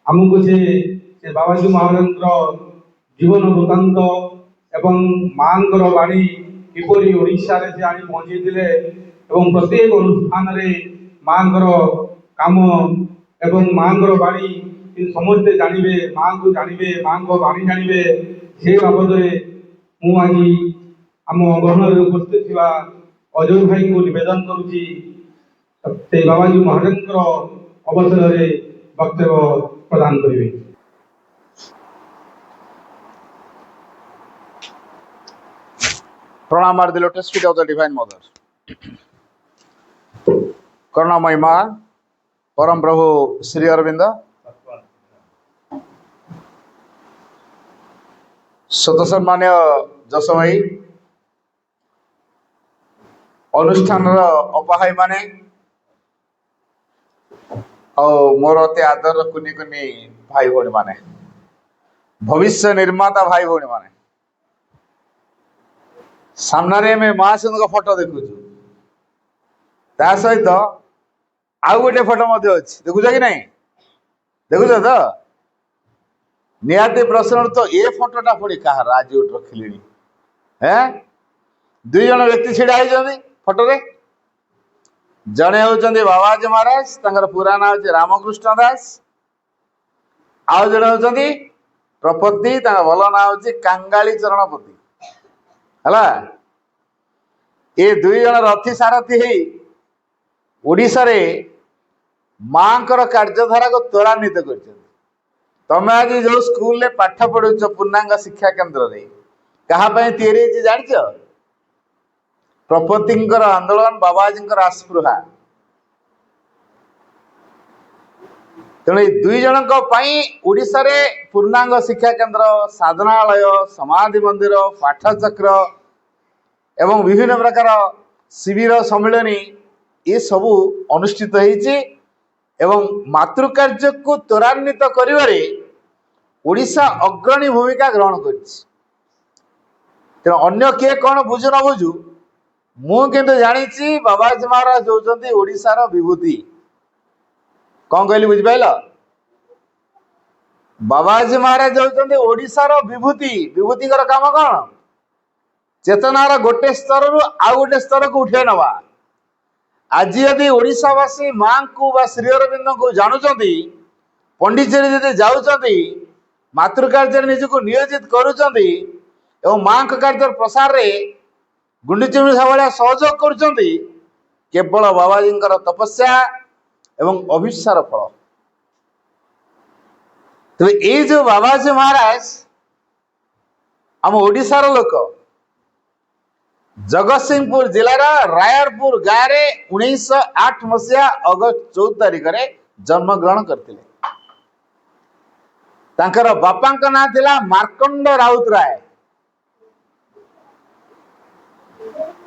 Speaker 1: आमको से बाबाजी महाराज जीवन वृत्तांत एवं माँ बाणी किपरि ओडिशा रे से आनी पहुंचे एवं प्रत्येक अनुष्ठान माँ काम एवं माँ बाणी समस्ते जानवे माँ को जानवे माँ को बाणी जानवे से बाबद मु आज आम गहन उपस्थित थी अजय भाई को निवेदन करुच्ची से बाबाजी महाराज अवसर में वक्तव्य प्रदान करेंगे।
Speaker 6: प्रणाम are the lotus feet of the divine mother. करुणामयी माँ परम प्रभु श्री अरविंद स्वत सम्मान्य जश भाई अनुष्ठान अपाहाई माने मोर अति आदर कुनी कुनी भाई भौणी माने भविष्य निर्माता भाई भौणी माने सामने में माँ सिंह फोटो देखु सहित आउ गोटे फोटो देखुच कि नहीं देखुच तो निहाती प्रश्न तो ये फोटोटा पुणी कहार आज रखिली दुई जन व्यक्ति छिड़ा होती फोटो रे जड़े होती बाबाजी महाराज पूरा ना हूँ रामकृष्ण दास ଆଉ ଜଣେ ହଉଛନ୍ତି ପ୍ରପତି, ତାଙ୍କ ଭଲ ନାଁ ହଉଛି କାଙ୍ଗାଳି ଚରଣପତି ହେଲା। ଏ ଦୁଇ ଜଣ ରଥୀ ସାରଥୀ ହେଇ ଓଡ଼ିଶାରେ ମାଙ୍କର କାର୍ଯ୍ୟଧାରାକୁ ତ୍ୱରାନ୍ୱିତ କରିଛନ୍ତି। ତମେ ଆଜି ଯୋଉ ସ୍କୁଲରେ ପାଠ ପଢୁଛ ପୂର୍ଣ୍ଣାଙ୍ଗ ଶିକ୍ଷା କେନ୍ଦ୍ରରେ କାହା ପାଇଁ ତିଆରି ହେଇଛି ଜାଣିଛ? ପ୍ରପତିଙ୍କର ଆନ୍ଦୋଳନ, ବାବାଜୀଙ୍କର ଆସ୍ପୃହା। ତେଣୁ ଏଇ ଦୁଇ ଜଣଙ୍କ ପାଇଁ ଓଡ଼ିଶାରେ ପୂର୍ଣ୍ଣାଙ୍ଗ ଶିକ୍ଷା କେନ୍ଦ୍ର, ସାଧନାଳୟ, ସମାଧି ମନ୍ଦିର, ପାଠଚକ୍ର ଏବଂ ବିଭିନ୍ନ ପ୍ରକାର ଶିବିର, ସମ୍ମିଳନୀ ଏସବୁ ଅନୁଷ୍ଠିତ ହେଇଛି ଏବଂ ମାତୃକାର୍ଯ୍ୟକୁ ତ୍ୱରାନ୍ୱିତ କରିବାରେ ଓଡ଼ିଶା ଅଗ୍ରଣୀ ଭୂମିକା ଗ୍ରହଣ କରିଛି। ତେଣୁ ଅନ୍ୟ କିଏ କ'ଣ ବୁଝୁ ନ ବୁଝୁ, ମୁଁ କିନ୍ତୁ ଜାଣିଛି ବାବାଜୀ ମହାରାଜ ହେଉଛନ୍ତି ଓଡ଼ିଶାର ବିଭୂତି। କ'ଣ କହିଲି ବୁଝିପାରିଲ? ବାବାଜୀ ମହାରାଜ ହେଉଛନ୍ତି ଓଡ଼ିଶାର ବିଭୂତି। ବିଭୂତିଙ୍କର କାମ କ'ଣ? ଚେତନାର ଗୋଟେ ସ୍ତରରୁ ଆଉ ଗୋଟେ ସ୍ତରକୁ ଉଠେଇ ନେବା। ଆଜି ଯଦି ଓଡ଼ିଶାବାସୀ ମାଙ୍କୁ ବା ଶ୍ରୀ ଅରବିନ୍ଦଙ୍କୁ ଜାଣୁଛନ୍ତି, ପଣ୍ଡିଚେରୀ ଯଦି ଯାଉଛନ୍ତି, ମାତୃକାର୍ଯ୍ୟରେ ନିଜକୁ ନିୟୋଜିତ କରୁଛନ୍ତି ଏବଂ ମାଙ୍କ କାର୍ଯ୍ୟର ପ୍ରସାରରେ ଗୁଣ୍ଡିଚିମିଷା ଭଳିଆ ସହଯୋଗ କରୁଛନ୍ତି, କେବଳ ବାବାଜୀଙ୍କର ତପସ୍ୟା ଏବଂ ଅଭିସାର ଫଳ। ତେବେ ଏଇ ଯୋଉ ବାବାଜୀ ମହାରାଜ ଆମ ଓଡ଼ିଶାର ଲୋକ, ଜଗତସିଂହପୁର ଜିଲ୍ଲାର ରାୟରପୁର ଗାଁରେ 1908 ମସିହା ଅଗଷ୍ଟ 14 ତାରିଖରେ ଜନ୍ମଗ୍ରହଣ କରିଥିଲେ। ତାଙ୍କର ବାପାଙ୍କ ନାଁ ଥିଲା ମାର୍କଣ୍ଡ ରାଉତରାୟ।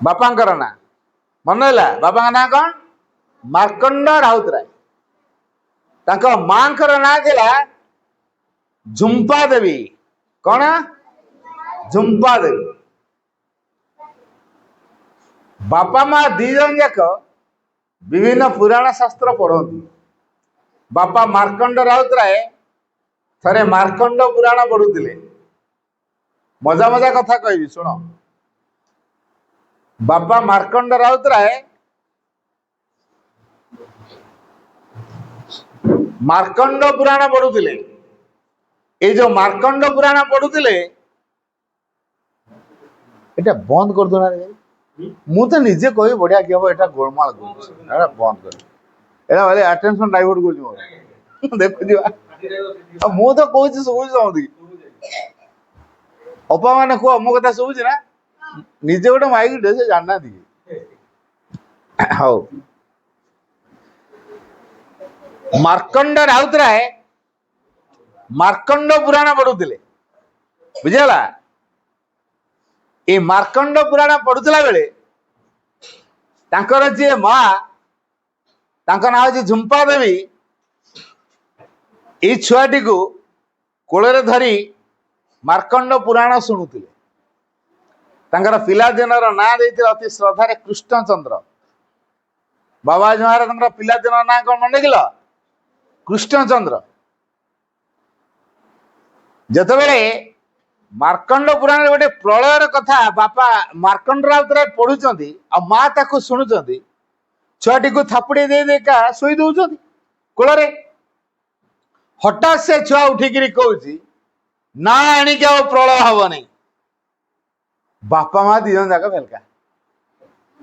Speaker 6: ବାପାଙ୍କର ନାଁ ମନେ ହେଲା? ବାପାଙ୍କ ନାଁ କ'ଣ? ମାର୍କଣ୍ଡ ରାଉତରାୟ। ତାଙ୍କ ମାଙ୍କର ନାଁ ଥିଲା ଝୁମ୍ପା ଦେବୀ। କ'ଣ? ଝୁମ୍ପା ଦେବୀ। ବାପା ମା ଦି ଜଣ ଯାକ ବିଭିନ୍ନ ପୁରାଣ ଶାସ୍ତ୍ର ପଢନ୍ତି। ବାପା ମାର୍କଣ୍ଡ ରାଉତରାୟ ଥରେ ମାର୍କଣ୍ଡ ପୁରାଣ ପଢୁଥିଲେ। ମଜା ମଜା କଥା କହିବି ଶୁଣ। ବାପା ମାର୍କଣ୍ଡ ରାଉତରାୟ ମାର୍କଣ୍ଡ ପୁରାଣ ପଢୁଥିଲେ। ଏଇ ଯୋଉ ମାର୍କଣ୍ଡ ପୁରାଣ ପଢୁଥିଲେ, এটা বন্ধ করতো না রে। ମୁଁ ତ ନିଜେ କହିବି ବଢିଆ କି ହବ, ଏଟା ଗୋଳମାଳ କରୁଛି, ଏଟା ବନ୍ଦ କରି, ଏଟା ଭାଇ ଆଟେନସନ ଡାଇଭର୍ଟ କରୁଛି ମୋର। ଦେଖୁଛି ଆଉ ମୁଁ ତ କହୁଛି ଶୁଭୁଛି ସମସ୍ତିକି। ଅପା ମାନେ କୁହ ମୋ କଥା ଶୁଭୁଛି ନା? ନିଜେ ଗୋଟେ ମାଇକ ଟେ ସେ ଜାଣିନାହାନ୍ତି କି? ହଉ, ମାର୍କଣ୍ଡ ରାଉତରାୟ ମାର୍କଣ୍ଡ ପୁରାଣ ପଢୁଥିଲେ, ବୁଝିଗଲା? এই ମାର୍କଣ୍ଡ ପୁରାଣ ପଢୁଥିଲା ବେଳେ ତାଙ୍କର ଯିଏ ମା, ତାଙ୍କ ନାଁ ହଉଛି ଝୁମ୍ପା ଦେବୀ, ଏଇ ଛୁଆଟିକୁ କୋଳରେ ଧରି ମାର୍କଣ୍ଡ ପୁରାଣ ଶୁଣୁଥିଲେ। ତାଙ୍କର ପିଲାଦିନର ନାଁ ଦେଇଥିଲେ ଅତି ଶ୍ରଦ୍ଧାରେ କୃଷ୍ଣଚନ୍ଦ୍ର। ବାବାଜୀ ମହାରାଜଙ୍କର ପିଲାଦିନର ନାଁ କ'ଣ ମନେ ରଖିଲ? କୃଷ୍ଣଚନ୍ଦ୍ର। ଯେତେବେଳେ ମାର୍କଣ୍ଡ ପୁରାଣରେ ଗୋଟେ ପ୍ରଳୟର କଥା ବାପା ମାର୍କଣ୍ଡ ରାଉତରାୟ ପଢୁଛନ୍ତି ଆଉ ମା ତାକୁ ଶୁଣୁଛନ୍ତି, ଛୁଆଟିକୁ ଥାପୁଡି ଦେଇ ଦେଇକା ଶୋଇ ଦଉଛନ୍ତି କୋଳରେ। ହଠାତ୍ ସେ ଛୁଆ ଉଠିକିରି କହୁଛି, ନା ଏଣିକି ଆଉ ପ୍ରଳୟ ହବନି। ବାପା ମା ଦି ଜଣ ଯାକ ଭେଲକା।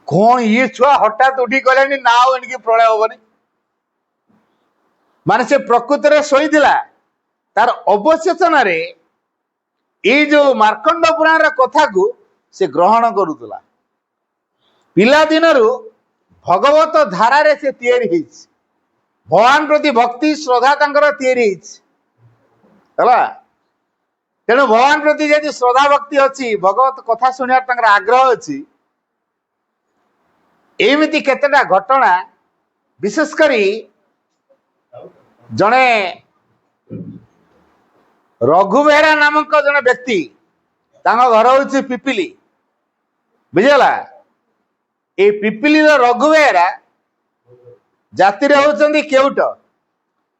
Speaker 6: କଣ ଇଏ ଛୁଆ ହଠାତ୍ ଉଠି କହିଲାନି ନା ଆଉ ଏଣିକି ପ୍ରଳୟ ହବନି? ମାନେ ସେ ପ୍ରକୃତରେ ଶୋଇଥିଲା, ତାର ଅବଚେତନରେ ଏଇ ଯୋଉ ମାର୍କଣ୍ଡ ପୁରାଣର କଥାକୁ ସେ ଗ୍ରହଣ କରୁଥିଲା। ପିଲାଦିନରୁ ଭଗବତ ଧାରାରେ ସେ ତିଆରି ହେଇଛି। ଭଗବାନ ପ୍ରତି ଭକ୍ତି ଶ୍ରଦ୍ଧା ତାଙ୍କର ତିଆରି ହେଇଛି ହେଲା। ତେଣୁ ଭଗବାନ ପ୍ରତି ଯଦି ଶ୍ରଦ୍ଧା ଭକ୍ତି ଅଛି, ଭଗବତ କଥା ଶୁଣିବାର ତାଙ୍କର ଆଗ୍ରହ ଅଛି, ଏମିତି କେତେଟା ଘଟଣା, ବିଶେଷ କରି ଜଣେ ରଘୁ ବେହେରା ନାମକ ଜଣେ ବ୍ୟକ୍ତି, ତାଙ୍କ ଘର ହଉଛି ପିପିଲି, ବୁଝିଗଲା? ଏଇ ପିପିଲିର ରଘୁ ବେହେରା ଜାତିରେ ହଉଛନ୍ତି କେଉଟ।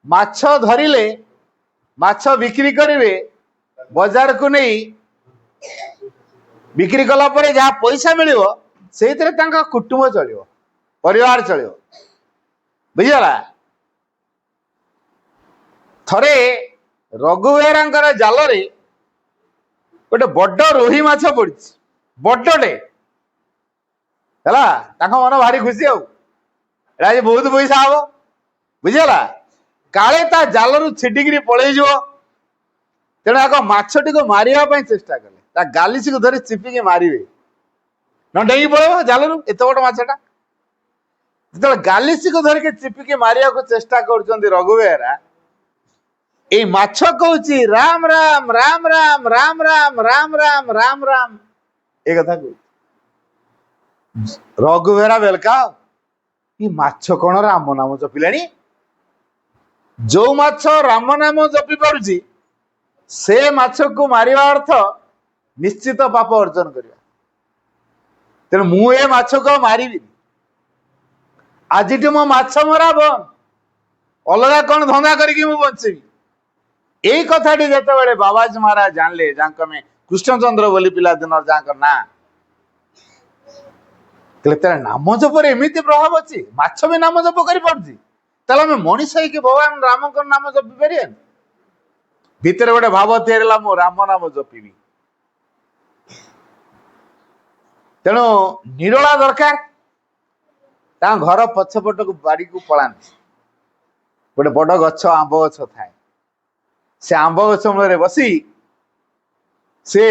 Speaker 6: ମାଛ ଧରିଲେ ମାଛ ବିକ୍ରି କରିବେ, ବଜାରକୁ ନେଇ ବିକ୍ରି କଲା ପରେ ଯାହା ପଇସା ମିଳିବ ସେଇଥିରେ ତାଙ୍କ କୁଟୁମ୍ବ ଚଳିବ, ପରିବାର ଚଳିବ, ବୁଝିଗଲା? ଥରେ ରଘୁବେହେରାଙ୍କର ଜାଲରେ ଗୋଟେ ବଡ ରୋହି ମାଛ ପଡିଛି, ବଡଟେ ହେଲା। ତାଙ୍କ ମନ ଭାରି ଖୁସି, ଆଉ ଏଟା ଆଜି ବହୁତ ପଇସା ହବ, ବୁଝିଗଲା। କାଳେ ତା ଜାଲରୁ ଛିଟିକିରି ପଳେଇଯିବ, ତେଣୁ ଆଗ ମାଛଟିକୁ ମାରିବା ପାଇଁ ଚେଷ୍ଟା କଲେ। ତା ଗାଲିସିକୁ ଧରି ଚିପିକି ମାରିବେ, ନ ଡେଇଁକି ପଳେଇବ ଜାଲରୁ, ଏତେ ବଡ ମାଛଟା। ଯେତେବେଳେ ଗାଲିସିକୁ ଧରିକି ଚିପିକି ମାରିବାକୁ ଚେଷ୍ଟା କରୁଛନ୍ତି ରଘୁବେହେରା, ଏଇ ମାଛ କହୁଛି ରାମ ରାମ ରାମ ରାମ ରାମ ରାମ ରାମ ରାମ ରାମ ରାମ, ଏ କଥା କହୁଛି। ରଘୁବେହେରା ବେଲକା, ଏ ମାଛ କଣ ରାମ ନାମ ଜପିଲାଣି? ଯୋଉ ମାଛ ରାମ ନାମ ଜପି ପାରୁଛି ସେ ମାଛକୁ ମାରିବା ଅର୍ଥ ନିଶ୍ଚିତ ପାପ ଅର୍ଜନ କରିବା। ତେଣୁ ମୁଁ ଏ ମାଛକୁ ଆଉ ମାରିବିନି, ଆଜିଠୁ ମୋ ମାଛ ମରା ବନ୍ଦ, ଅଲଗା କଣ ଧନ୍ଦା କରିକି ମୁଁ ବଞ୍ଚିବି। ଏଇ କଥାଟି ଯେତେବେଳେ ବାବାଜୀ ମହାରାଜ ଜାଣିଲେ, ଯାହାଙ୍କ ଆମେ କୃଷ୍ଣଚନ୍ଦ୍ର ବୋଲି ପିଲାଦିନର ଯାହାଙ୍କ ନାଁ, ତାହେଲେ ନାମ ଜପରେ ଏମିତି ପ୍ରଭାବ ଅଛି, ମାଛ ବି ନାମ ଜପ କରିପାରୁଛି, ତାହେଲେ ଆମେ ମଣିଷ ହେଇକି ଭଗବାନ ରାମଙ୍କର ନାମ ଜପି ପାରିବାନି? ଭିତରେ ଗୋଟେ ଭାବ ତିଆରି ହେଲା, ମୁଁ ରାମ ନାମ ଜପିବି। ତେଣୁ ନିରୋଳା ଦରକାର। ତାଙ୍କ ଘର ପଛପଟକୁ ବାଡିକୁ ପଳାନ୍ତି, ଗୋଟେ ବଡ ଗଛ, ଆମ୍ବ ଗଛ ଥାଏ। ସେ ଆମ୍ବ ଗଛ ମୂଳରେ ବସି ସେ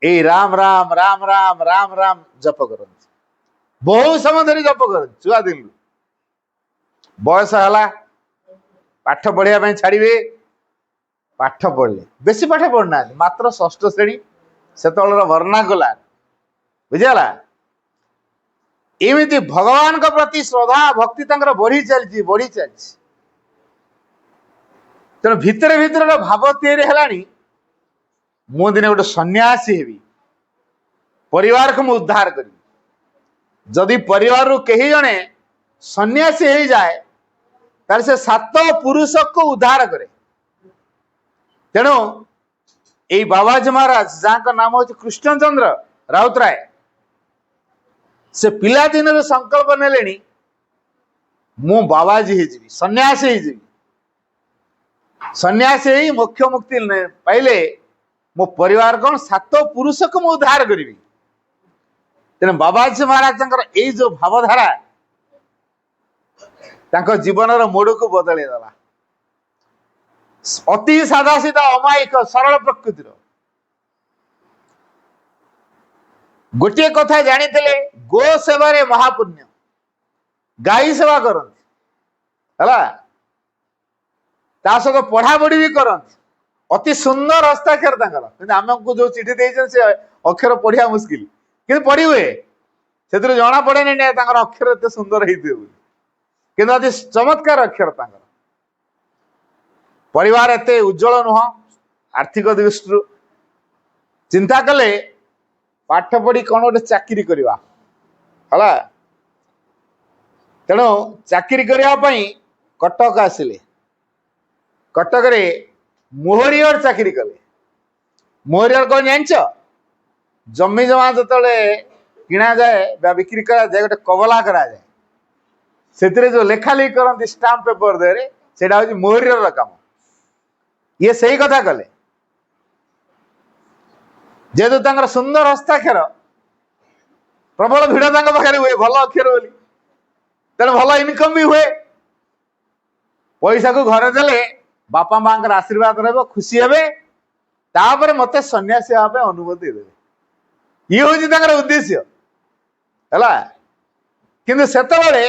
Speaker 6: ଏଇ ରାମ ରାମ ରାମ ରାମ ରାମ ରାମ ଜପ କରନ୍ତି, ବହୁ ସମୟ ଧରି ଜପ କରନ୍ତି। ଛୁଆ ଦିନରୁ ବୟସ ହେଲା, ପାଠ ପଢିବା ପାଇଁ ଛାଡିବେ, ପାଠ ପଢିଲେ, ବେଶୀ ପାଠ ପଢୁନାହାନ୍ତି, ମାତ୍ର ଷଷ୍ଠ ଶ୍ରେଣୀ, ସେତେବେଳର ବର୍ଣ୍ଣାକୁଲାର, ବୁଝିଗଲା। ଏମିତି ଭଗବାନଙ୍କ ପ୍ରତି ଶ୍ରଦ୍ଧା ଭକ୍ତି ତାଙ୍କର ବଢି ଚାଲିଛି, ବଢି ଚାଲିଛି। ତେଣୁ ଭିତରେ ଭିତରେ ଭାବ ତିଆରି ହେଲାଣି, ମୁଁ ଦିନେ ଗୋଟେ ସନ୍ନ୍ୟାସୀ ହେବି, ପରିବାରକୁ ମୁଁ ଉଦ୍ଧାର କରିବି। ଯଦି ପରିବାରରୁ କେହି ଜଣେ ସନ୍ନ୍ୟାସୀ ହେଇଯାଏ, ତାହେଲେ ସେ 7 ପୁରୁଷକୁ ଉଦ୍ଧାର କରେ। ତେଣୁ ଏଇ ବାବାଜୀ ମହାରାଜ, ଯାହାଙ୍କ ନାମ ହଉଛି କୃଷ୍ଣଚନ୍ଦ୍ର ରାଉତରାୟ, ସେ ପିଲାଦିନରୁ ସଂକଳ୍ପ ନେଲେଣି, ମୁଁ ବାବାଜୀ ହେଇଯିବି, ସନ୍ନ୍ୟାସୀ ହେଇଯିବି। ସନ୍ନ୍ୟାସୀ ହେଇ ମୋକ୍ଷ ମୁକ୍ତି ପାଇଲେ ମୋ ପରିବାର କଣ 7 ପୁରୁଷକୁ ମୁଁ ଉଦ୍ଧାର କରିବି। ତେଣୁ ବାବାଜୀ ମହାରାଜଙ୍କର ଏଇ ଯୋଉ ଭାବଧାରା ତାଙ୍କ ଜୀବନର ମୋଡକୁ ବଦଳେଇ ଦେଲା। ଅତି ସାଧା ସିଧା, ଅମାୟିକ, ସରଳ ପ୍ରକୃତିର। ଗୋଟିଏ କଥା ଜାଣିଥିଲେ, ଗୋ ସେବାରେ ମହାପୁଣ୍ୟ, ଗାଈ ସେବା କରନ୍ତି ହେଲା, ତା ସହିତ ପଢାପଢି ବି କରନ୍ତି। ଅତି ସୁନ୍ଦର ହସ୍ତାକ୍ଷର ତାଙ୍କର, କିନ୍ତୁ ଆମକୁ ଯୋଉ ଚିଠି ଦେଇଛନ୍ତି ସେ ଅକ୍ଷର ପଢିବା ମୁସ୍କିଲ, କିନ୍ତୁ ପଢି ହୁଏ। ସେଥିରୁ ଜଣା ପଡେନି ତାଙ୍କର ଅକ୍ଷର ଏତେ ସୁନ୍ଦର ହେଇଥିବ ବୋଲି, କିନ୍ତୁ ଅତି ଚମତ୍କାର ଅକ୍ଷର ତାଙ୍କର। ପରିବାର ଏତେ ଉଜ୍ଜଳ ନୁହଁ ଆର୍ଥିକ ଦୃଷ୍ଟିରୁ। ଚିନ୍ତା କଲେ ପାଠ ପଢି କଣ ଗୋଟେ ଚାକିରି କରିବା ହେଲା। ତେଣୁ ଚାକିରି କରିବା ପାଇଁ କଟକ ଆସିଲେ। କଟକରେ ମୋହରିଅର ଚାକିରି କଲେ। ମୋହରିଅର କଣ ଜାଣିଛ? ଜମି ଜମା ଯେତେବେଳେ କିଣାଯାଏ ବା ବିକ୍ରି କରାଯାଏ, ଗୋଟେ କବଲା କରାଯାଏ, ସେଥିରେ ଯୋଉ ଲେଖାଲେଖି କରନ୍ତି ଷ୍ଟାମ୍ପ ପେପର ଦେହରେ, ସେଇଟା ହଉଛି ମୋହରିଅର କାମ। ଇଏ ସେଇ କଥା କଲେ। ଯେହେତୁ ତାଙ୍କର ସୁନ୍ଦର ହସ୍ତାକ୍ଷର, ପ୍ରବଳ ଭିଡ ତାଙ୍କ ପାଖରେ ହୁଏ, ଭଲ ଅକ୍ଷର ବୋଲି, ତେଣୁ ଭଲ ଇନକମ ବି ହୁଏ। ପଇସାକୁ ଘରେ ଦେଲେ ବାପା ମାଙ୍କର ଆଶୀର୍ବାଦ ରହିବ, ଖୁସି ହେବେ, ତାପରେ ମତେ ସନ୍ନ୍ୟାସୀ ହେବା ପାଇଁ ଅନୁମତି ଦେବେ। ଇଏ ହଉଛି ତାଙ୍କର ଉଦ୍ଦେଶ୍ୟ ହେଲା। କିନ୍ତୁ ସେତେବେଳେ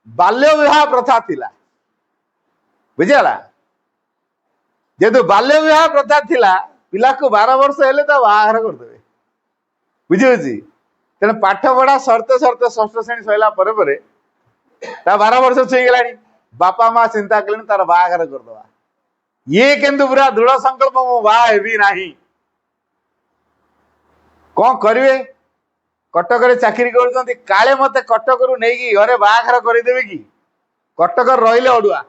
Speaker 6: ବାଲ୍ୟ ବିବାହ ପ୍ରଥା ଥିଲା, ବୁଝିଗଲା। ଯେହେତୁ ବାଲ୍ୟ ବିବାହ ପ୍ରଥା ଥିଲା, ପିଲାକୁ 12 ବର୍ଷ ହେଲେ ତା ବାହାଘର କରିଦେବେ, ବୁଝିହଉଛି। ତେଣୁ ପାଠ ପଢା ସର୍ତ୍ତେ ସର୍ତ୍ତେ ଷଷ୍ଠ ଶ୍ରେଣୀ ସରିଲା ପରେ ପରେ ତା 12 ବର୍ଷ ଛୁଇଁଗଲାଣି, ବାପା ମା ଚିନ୍ତା କଲେଣି ତାର ବାହାଘର କରିଦବା। ଇଏ କିନ୍ତୁ ପୁରା ଦୃଢ ସଂକଳ୍ପ, ମୁଁ ବାହା ହେବି ନାହିଁ। କଣ କରିବେ? କଟକରେ ଚାକିରି କରୁଛନ୍ତି, କାଳେ ମତେ କଟକରୁ ନେଇକି ଘରେ ବାହାଘର କରିଦେବେ କି? କଟକରେ ରହିଲେ ଅଡୁଆ,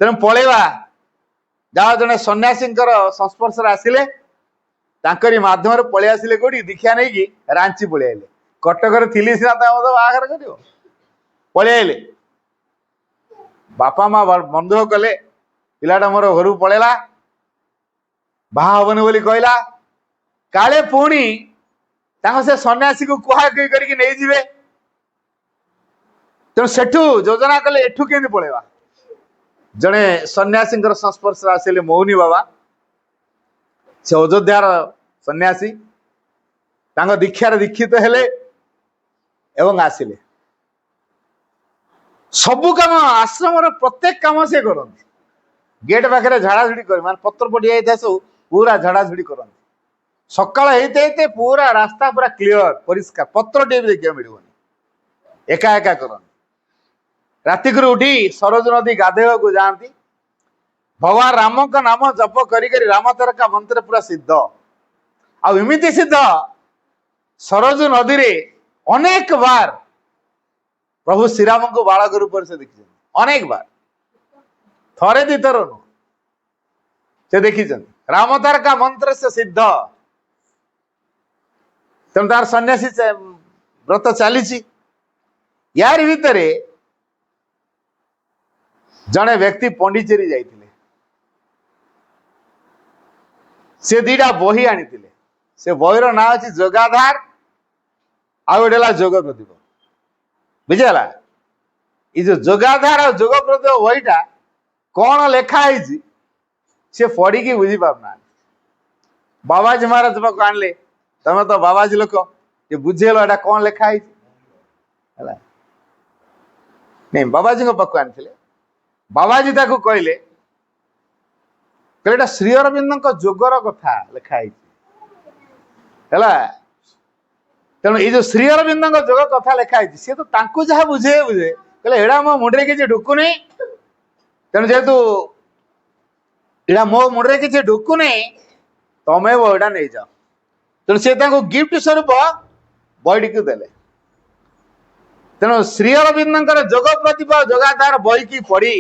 Speaker 6: ତେଣୁ ପଳେଇବା। ଯାହା ଜଣେ ସନ୍ନ୍ୟାସୀଙ୍କର ସଂସ୍ପର୍ଶରେ ଆସିଲେ, ତାଙ୍କରି ମାଧ୍ୟମରେ ପଳେଇ ଆସିଲେ, କୋଉଠି ଦୀକ୍ଷା ନେଇକି ରାଞ୍ଚି ପଳେଇ ଆଇଲେ। କଟକରେ ଥିଲି ସିନା ତା ମତେ ବାହାଘର କରିବ, ପଳେଇ ଆଇଲେ। ବାପା ମା ମନ ଦୁଃଖ କଲେ, ପିଲାଟା ମୋର ଘରକୁ ପଳେଇଲା, ବାହା ହବନି ବୋଲି କହିଲା, କାଳେ ପୁଣି ତାଙ୍କ ସେ ସନ୍ନ୍ୟାସୀକୁ କୁହାକୁହି କରିକି ନେଇଯିବେ। ତେଣୁ ସେଠୁ ଯୋଜନା କଲେ ଏଠୁ କେମିତି ପଳେଇବା। ଜଣେ ସନ୍ନ୍ୟାସୀଙ୍କର ସଂସ୍ପର୍ଶରେ ଆସିଲେ ମୌନି ବାବା, ସେ ଅଯୋଧ୍ୟାର ସନ୍ନ୍ୟାସୀ, ତାଙ୍କ ଦୀକ୍ଷାରେ ଦୀକ୍ଷିତ ହେଲେ ଏବଂ ଆସିଲେ। ସବୁ କାମ ଆଶ୍ରମର ପ୍ରତ୍ୟେକ କାମ ସେ କରନ୍ତି। ଗେଟ୍ ପାଖରେ ଝାଡ଼ାଝୁଡ଼ି କରି, ମାନେ ପତ୍ର ପଡ଼ିଆ ହେଇଥାଏ ସବୁ, ପୁରା ଝାଡ଼ାଝୁଡ଼ି କରନ୍ତି। ସକାଳ ହେଇତେ ହେଇତେ ପୁରା ରାସ୍ତା ପୁରା କ୍ଲିଅର ପରିଷ୍କାର, ପତ୍ରଟିଏ ବି ଦେଖିବାକୁ ମିଳିବନି। ଏକା ଏକା କରନ୍ତି। ରାତିକରୁ ଉଠି ସରୋଜ ନଦୀ ଗାଧୋଇବାକୁ ଯାଆନ୍ତି। ଭଗବାନ ରାମଙ୍କ ନାମ ଜପ କରି କରି ରାମତାରକା ମନ୍ତ୍ର ପୁରା ସିଦ୍ଧ। ଆଉ ଏମିତି ସିଦ୍ଧ, ସରୋଜ ନଦୀରେ ଅନେକ ବାର ପ୍ରଭୁ ଶ୍ରୀରାମଙ୍କୁ ବାଳକ ରୂପରେ ସେ ଦେଖିଛନ୍ତି। ଅନେକ ବାର, ଥରେ ଦିଥର ନୁହଁ, ସେ ଦେଖିଛନ୍ତି। ରାମତାରକା ମନ୍ତ୍ର ସେ ସିଦ୍ଧ। ତେଣୁ ତାର ସନ୍ନ୍ୟାସୀ ବ୍ରତ ଚାଲିଛି। ୟାରି ଭିତରେ ଜଣେ ବ୍ୟକ୍ତି ପଣ୍ଡିଚେରୀ ଯାଇଥିଲେ। ସେ ଦିଟା ବହି ଆଣିଥିଲେ। ସେ ବହିର ନାଁ ଅଛି ଯୋଗାଧାର, ଆଉ ଗୋଟେ ହେଲା ଯୋଗ ପ୍ରଦୀପ। ବୁଝିଗଲା? ଏଇ ଯୋଉ ଯୋଗାଧାର ଆଉ ଯୋଗ ପ୍ରଦୀପ ବହିଟା କଣ ଲେଖା ହେଇଛି ସେ ପଢିକି ବୁଝି ପାରୁନାହାନ୍ତି। ବାବାଜୀ ମହାରାଜ ପାଖକୁ ଆଣିଲେ, ତମେ ତ ବାବାଜୀ ଲୋକ, ଯେ ବୁଝେଇଲ ଏଟା କଣ ଲେଖା ହେଇଛି ହେଲା। ନାଇଁ, ବାବାଜୀଙ୍କ ପାଖକୁ ଆଣିଥିଲେ। ବାବାଜୀ ତାକୁ କହିଲେ ଏଟା ଶ୍ରୀ ଅରବିନ୍ଦଙ୍କ ଯୋଗର କଥା ଲେଖା ହେଇଛି ହେଲା। ତେଣୁ ଏଇ ଯୋଉ ଶ୍ରୀ ଅରବିନ୍ଦଙ୍କ ଯୋଗ କଥା ଲେଖା ହେଇଛି, ସିଏ ତ ତାଙ୍କୁ ଯାହା ବୁଝେ କହିଲେ ଏଇଟା ମୋ ମୁଣ୍ଡରେ କିଛି ଢୁକୁନି। ତେଣୁ ଯେହେତୁ ଏଇଟା ମୋ ମୁଣ୍ଡରେ କିଛି ଢୁକୁନି, ତମେ ବହିଟା ନେଇଯାଅ। ତେଣୁ ସେ ତାଙ୍କୁ ଗିଫ୍ଟ ସ୍ୱରୂପ ବହିଟିକୁ ଦେଲେ। ତେଣୁ ଶ୍ରୀ ଅରବିନ୍ଦଙ୍କର ଯୋଗ ପ୍ରତିଭା ଯୋଗାଧାର ବହିକି ପଢି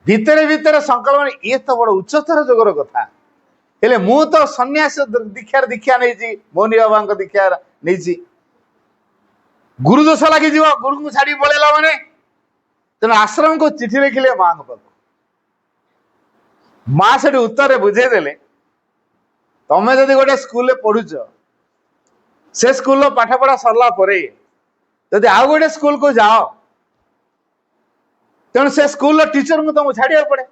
Speaker 6: ଭିତରେ ଭିତରେ ସଂକଳ୍ପ, ଇଏ ତ ବଡ ଉଚ୍ଚତର ଯୋଗର କଥା। ହେଲେ ମୁଁ ତ ସନ୍ନ୍ୟାସ ଦୀକ୍ଷା ନେଇଛି, ମୌନି ବାବାଙ୍କ ଦୀକ୍ଷା ନେଇଛି, ଗୁରୁ ଦୋଷ ଲାଗିଯିବ ଗୁରୁଙ୍କୁ ଛାଡି ପଳେଇଲା ମାନେ। ତେଣୁ ଆଶ୍ରମକୁ ଚିଠି ଲେଖିଲେ ମାଙ୍କ ପାଖକୁ। ମା ସେଠି ଉତ୍ତରରେ ବୁଝେଇ ଦେଲେ, ତମେ ଯଦି ଗୋଟେ ସ୍କୁଲରେ ପଢୁଛ, ସେ ସ୍କୁଲର ପାଠ ପଢା ସରିଲା ପରେ ଯଦି ଆଉ ଗୋଟେ ସ୍କୁଲକୁ ଯାଅ, ତେଣୁ ସେ ସ୍କୁଲର ଟିଚରଙ୍କୁ ତମକୁ ଛାଡିବାକୁ ପଡେ।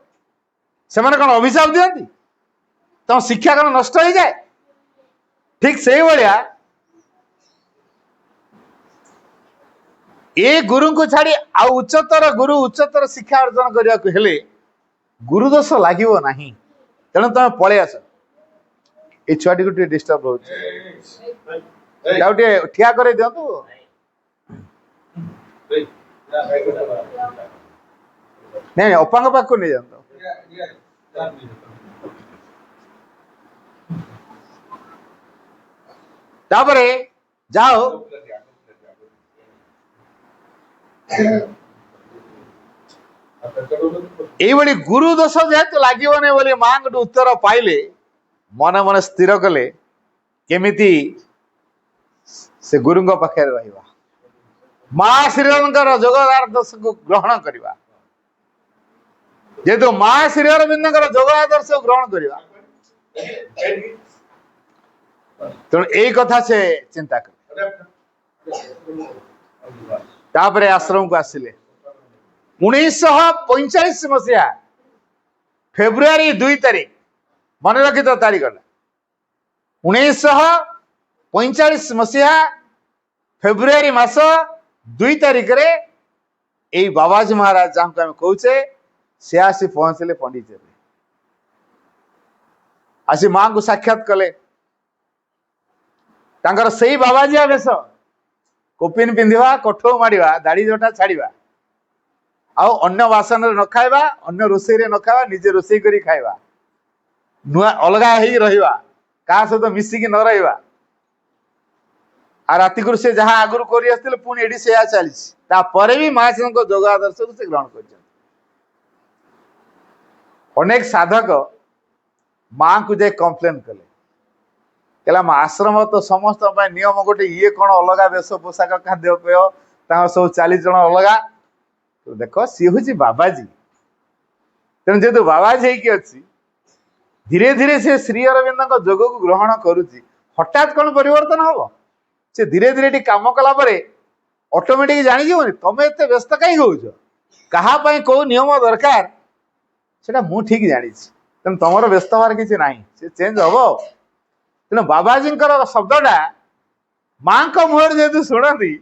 Speaker 6: ସେମାନେ କଣ ଅଭିଶାପ ଦିଅନ୍ତି? ତମ ଶିକ୍ଷା କଣ ନଷ୍ଟ ହେଇଯାଏ? ଠିକ ସେଇଭଳିଆ ଏ ଗୁରୁଙ୍କୁ ଛାଡି ଆଉ ଉଚ୍ଚତର ଗୁରୁ, ଉଚ୍ଚତର ଶିକ୍ଷା ଅର୍ଜନ କରିବାକୁ ହେଲେ ଗୁରୁ ଦୋଷ ଲାଗିବ ନାହିଁ। ତେଣୁ ତମେ ପଳେଇ ଆସ। ଏଇ ଛୁଆଟିକୁ ଟିକେ ଡିଷ୍ଟର୍ବ ହଉଛି, ଆଉ ଟିକେ ଠିଆ କରେଇ ଦିଅନ୍ତୁ। ନାଇଁ, ଅପାଙ୍କ ପାଖକୁ ନେଇଯାଆନ୍ତୁ। ତାପରେ ଯାଅ, এইଭଳି ଗୁରୁ ଦୋଷ ଯେହେତୁ ଲାଗିବନି ବୋଲି ମାଙ୍କଠୁ ଉତ୍ତର ପାଇଲେ, ମନେ ମନେ ସ୍ଥିର କଲେ କେମିତି ସେ ଗୁରୁଙ୍କ ପାଖରେ ରହିବା, ମା ଶ୍ରୀରାମଙ୍କର ଯୋଗଦାର ଦୋଷକୁ ଗ୍ରହଣ କରିବା। ଯେହେତୁ ମା ଶ୍ରୀ ଅରବିନ୍ଦଙ୍କର ଯୋଗ ଆଦର୍ଶକୁ ଗ୍ରହଣ କରିବା, ତେଣୁ ଏଇ କଥା ସେ ଚିନ୍ତା କଲେ। ତାପରେ ଆଶ୍ରମକୁ ଆସିଲେ। 1945 ମସିହା ଫେବୃଆରୀ 2 ତାରିଖ, ମନେ ରଖିଥ ତାରିଖଟା, 1945 ମସିହା ଫେବୃଆରୀ ମାସ 2 ତାରିଖରେ ଏଇ ବାବାଜୀ ମହାରାଜ, ଯାହାଙ୍କୁ ଆମେ କହୁଛେ, ସେ ଆସି ପହଞ୍ଚିଲେ ପଣ୍ଡିଚେରୀ। ଆସି ମାଙ୍କୁ ସାକ୍ଷାତ କଲେ। ତାଙ୍କର ସେଇ ବାବାଜୀଆ ବେଶ, କୋପିନ ପିନ୍ଧିବା, କୋଠଉ ମାରିବା, ଦାଢି ଜଟା ଛାଡିବା, ଆଉ ଅନ୍ୟ ବାସନରେ ନ ଖାଇବା, ଅନ୍ୟ ରୋଷେଇରେ ନ ଖାଇବା, ନିଜେ ରୋଷେଇ କରି ଖାଇବା, ନୂଆ ଅଲଗା ହେଇକି ରହିବା, କାହା ସହିତ ମିଶିକି ନ ରହିବା। ଆଉ ରାତିକରୁ ସେ ଯାହା ଆଗରୁ କରି ଆସିଥିଲେ ପୁଣି ଏଠି ସେୟା ଚାଲିଛି। ତାପରେ ବି ମହାଶୟଙ୍କ ଯୋଗ ଆଦର୍ଶକୁ ସେ ଗ୍ରହଣ କରିଛନ୍ତି। ଅନେକ ସାଧକ ମାଙ୍କୁ ଯାଇ କମ୍ପ୍ଲେନ କଲେ, କହିଲା ଆଶ୍ରମ ତ ସମସ୍ତଙ୍କ ପାଇଁ ନିୟମ ଗୋଟେ, ଇଏ କଣ ଅଲଗା ବେଶ ପୋଷାକ, ଖାଦ୍ୟ ପେୟ, ତାଙ୍କର ସବୁ ଚାଲିଚଳନ ଅଲଗା। ଦେଖ, ସିଏ ହଉଛି ବାବାଜୀ, तेणु जेहेतु बाबाजी ହେଇକି ଅଛି धीरे धीरे से श्री अरविंद जोग को ग्रहण करुच्ची हठात कौन परिवर्तन हम से धीरे धीरे टी काम कला ऑटोमेटिक जानी तुम एत व्यस्त कहीं होच क्या कौ नियम दरकार से मु ठीक जानी तेणु तुम व्यस्त हमार किसी ना से चेंज हम तेणु बाबाजी शब्दटा माँ मुहर जेहतु शुणती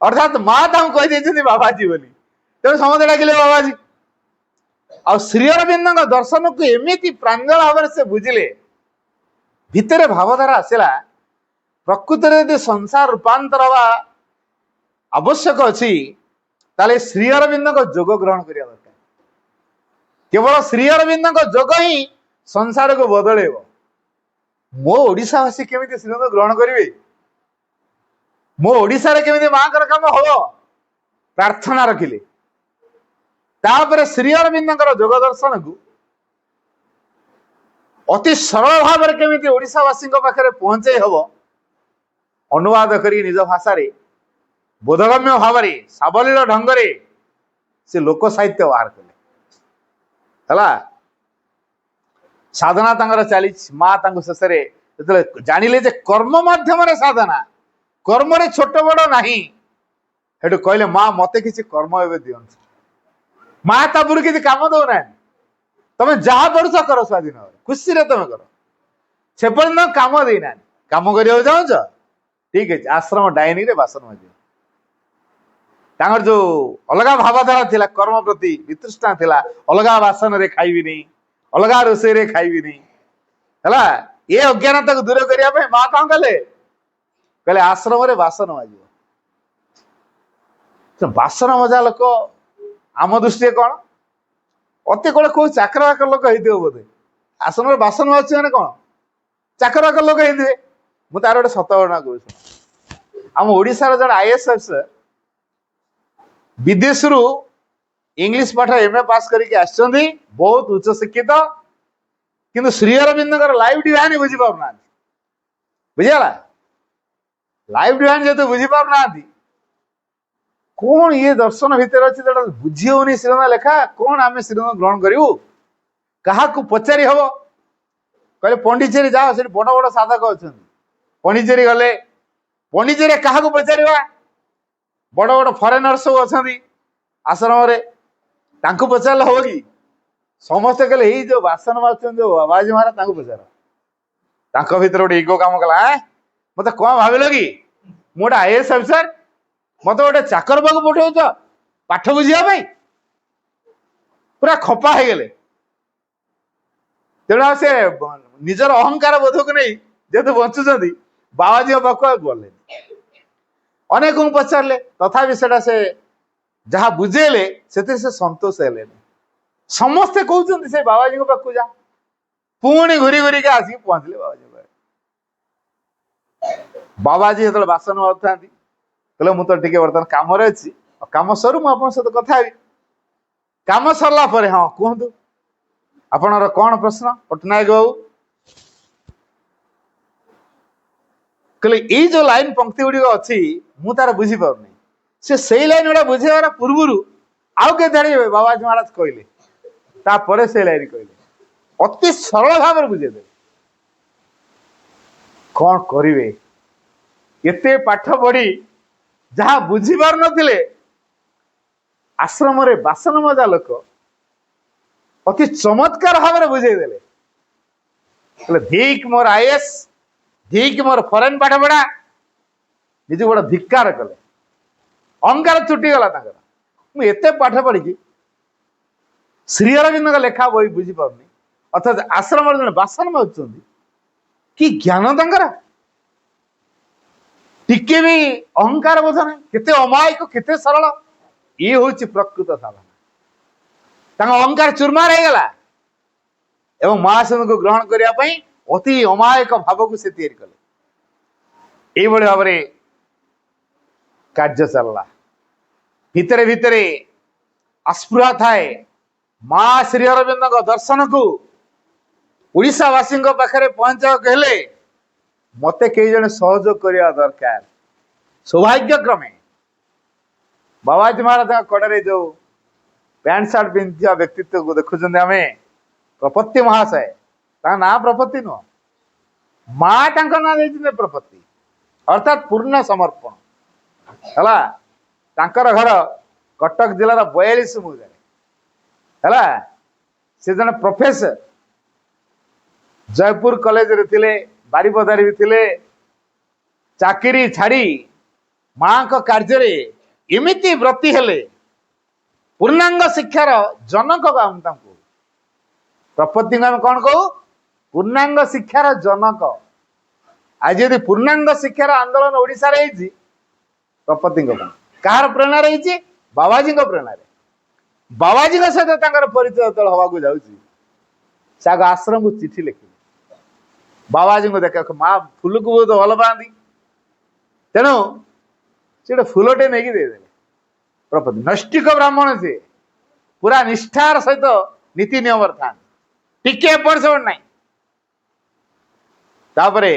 Speaker 6: अर्थात माँ कही बाबाजी बोली तेणु समझे डाकिले बाबाजी आ श्री अरविंद दर्शन को एमती प्रांजल भाव से बुझिले भितर भावधारा आसला प्रकृत यदि संसार रूपांतर हवा आवश्यक अच्छी ताले श्री अरविंद जोग ग्रहण करिया दरकार केवल श्री अरविंद जोग ही संसार को बदल मो ओडिशावासी केमिति श्रीअरविंद ग्रहण करेंगे मो ओडिशा रे केमिति माँ काम हम प्रार्थना रखिले तापर श्री अरविंद जोग दर्शन को अति सरल भाव में केमिति ओडिशावासी पाखे पहुंचे हम अनुवाद करी निज भाषा रे बोधगम्य भाव सावलील ढंग से लोक साहित्य बाहर कले साधना तांकर चली माँ शेष में जानिले जे कर्म माध्यम साधना कर्म रे छोट बड़ नहीं हेटु कहले माँ मते किसी कर्म एवं दियंतु माँ तापुर किसी काम दौना तुम जहाँ पढ़ुच कर स्वाधीन खुशी रे तुम कर से पर्यटन काम देना काम करने चाहूच ठीक है आश्रम डाइनिंग रे बासन मजे तांगर जो अलग भावधारा थिला कर्म प्रति वितृष्णा थिला अलग बासन रे खाइबिनी अलग रोषे रे खाइबिनी हला ये अज्ञानता को दूर करिया पे माँ कौन कहले आश्रम रे बासन माजियो तो बासन मजा लोक आम दृष्टि कौन अति कौन कौ चाकर बाकर लोक होते बोधे आश्रम रे बासन माजुचे मैंने कौन चाकर बाकर लोक होते मुझे तार गोटे सत घटना कहूँ आम ओडिशार जन आईएएस अफिसर विदेश रु इंग्लिश पाठ एमए पास करके आसछन्ती बहुत उच्च शिक्षित किंतु श्री अरविंद लाइव डिवाइन बुझी पारना बुझीगला लाइव डिवाइन जेहेतु बुझी पारना कौन ये दर्शन भितर अच्छी बुझी होनी श्रीरंग लेखा कौन आम श्रीरंग ग्रहण करूँ क्या पचारि हम कहले पंडिचेरी जाओ से बड़ बड़ साधक अच्छा पंडिचेरी गले पंडिचेरी क्या पचार बड़ बड़ फरेनर सब अच्छा आश्रम रे तांको पचार हम कि समस्ते कहले यही जो बासन मार्चन जो बाबाजी महाराज तांको भीतर गोटे इगो काम कला मत कौन भाविल कि मोटे आईएएस अफिसर मत गोटे चाकर पाक पठाऊच पाठ बुझापी पूरा खपा हो गले तेणु से निजर अहंकार बोध को नहीं जेहेतु बंचुंट बाबाजी पाक गले अनेक पचारे तथापि से जहाँ बुझेले से संतोष हेले समस्ते कहते से बाबाजी पाक जा पुणी घूरी घूरी के आसिक पहुंचले बाबाजी जो बासन मारुता कहले मुझे टे बर्तमान कम अच्छी कम सरू मुझे सहित कथा कम सरला हाँ कहतु आपणर कौन प्रश्न पट्टनायक बाबू कहले ये जो लाइन पंक्ति गुड़िक अच्छी मु तार बुझी पारनी से लाइन गुड़ा बुझेबार पूर्व आउ के धाड़ी बाबाजी महाराज कहले तापर से लाइन कहले अति सरल भाव में बुझेदे कौन करिवे एते पाठ पढ़ी जहाँ बुझी पार नथिले आश्रम रे बासन मजा लोक अति चमत्कार भाव में बुझेदेले कहले धिक मोर आईएएस धिक मोर फरेन पाठ पढ़ा निज बड़ धिक्कार कले अहंकार छुटीगला मुझे पाठ पढ़ी श्री अरविंद लेखा बही बुझी पारनी अर्थात आश्रम जन बासन माजुंट कि ज्ञान तंकर टिके भी अहंकार बोध ना केते अमायिक केते सरल ये हूँ प्रकृत साधना अहंकार चूरमार हो गला एवं महासन को ग्रहण करने अति अमायक भाव को से तैयारी कले ये भाव में कार्य चलला भितरे भितरे आस्पृहा थाए माँ श्री अरविंद दर्शन को ओडिशावासी पाखे पहुंचा कहले मते कई जन सहयोग करने दरकार सौभाग्य क्रमे बाबाजी महाराज कड़े जो पैंट सार्ट पिंधा व्यक्तित्व को देखुं आम प्रपत्ति महाशय ना प्रपत्ति नुह माँ ना दे प्रपत्ति अर्थात पूर्ण समर्पण है घर कटक जिलार 42 मुगारे है से जन प्रोफेसर जयपुर कॉलेज रे थिले बारीपदारी भी थिले चाकरी छाड़ी माँ को कार्य रे एमिति व्रती हेले पूर्णांग शिक्षार जनक प्रपत्ति को आम कौन कहू पूर्णांग शिक्षार जनक आज यदि पूर्णांग शिक्षार आंदोलन ओडिशा रे होइछि प्रपत्ति कहार प्रेरणा रही बाबाजी प्रेरणा बाबाजी सहित तांकर परिचय तल हवा को जाउछि से आग आश्रम को चिठी लिखिले बाबाजी को देख माँ फूल को बहुत भल पाती तेणु से फूलटे नहीं दे प्रपत्ति नैष्टिक ब्राह्मण से पूरा निष्ठार सहित नीति नियम था टिके एपट सेपट ना तापरे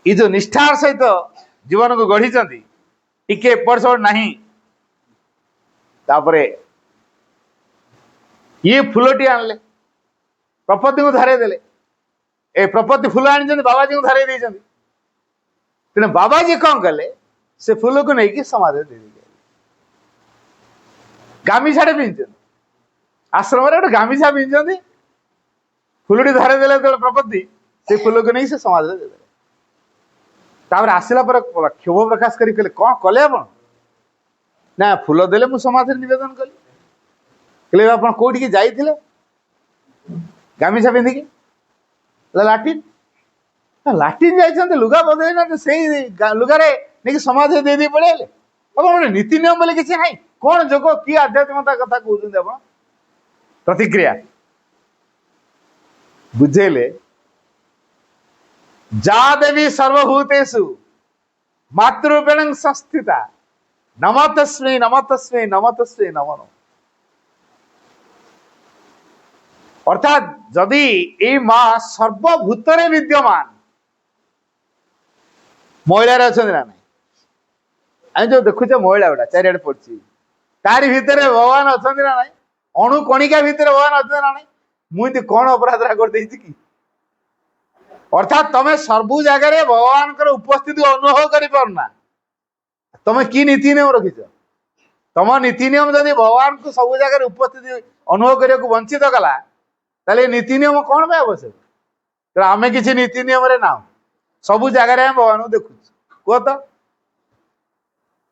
Speaker 6: ये जो निष्ठार सहित जीवन को गढ़ी टिके एपट सेपट नहीं तापरे ये फूलटी आनले प्रपत्ति को धरे देले ए प्रपत्ति फूल आनी बाबाजी को धरे दी तेना बाबाजी कौन कले से फूल को नहीं समाज दे गामिछा पिंध आश्रम गोटे गामिछा पिंधि फूलटी धरे देले प्रपत्ति से फूल को नहीं से समाज दे तापर आसला पर क्षोभ प्रकाश करी कहले कौन कले आप ना फूल देले मु समाज निवेदन कली कहले आप कौटी की जाइथिले गामिछा पिंधिकी लाटिन लाटिन जाइछन्ते लुगा बदल से लुगारे नहीं समाज दे दी पड़े गोटे नीति नियम बोले किसी ना कौन जोग कि आध्यात्मिकता कथा कहते आप प्रतिक्रिया बुझेले जा देवी सर्वभूतेषु मातृरूपेण संस्थिता नमतस्मै नमतस्मै नमतस्मै नमो अर्थात जदि ये माँ सर्वभूतरे विद्यमान महिला अच्छा ना ना जो देखुचे महिला गुड़ा चारिड़े पड़ी तारी भितर भगवान अच्छा ना ना अणु कणिका भितर भगवान अच्छा ना ना मुझे कौन अपराध कर कि अर्थात तमें सबु जगह भगवान उपस्थिति अनुभव करना तमें कि नीति नियम रखीच तुम नीति नियम जब भगवान को सब जगह उपस्थिति अनुभव करने को वंचित कला ताले नीति नियम कौन पे आवश्यक तो आम किसी नीति नियम रे ना सबु जगह भगवान को देखु कह तो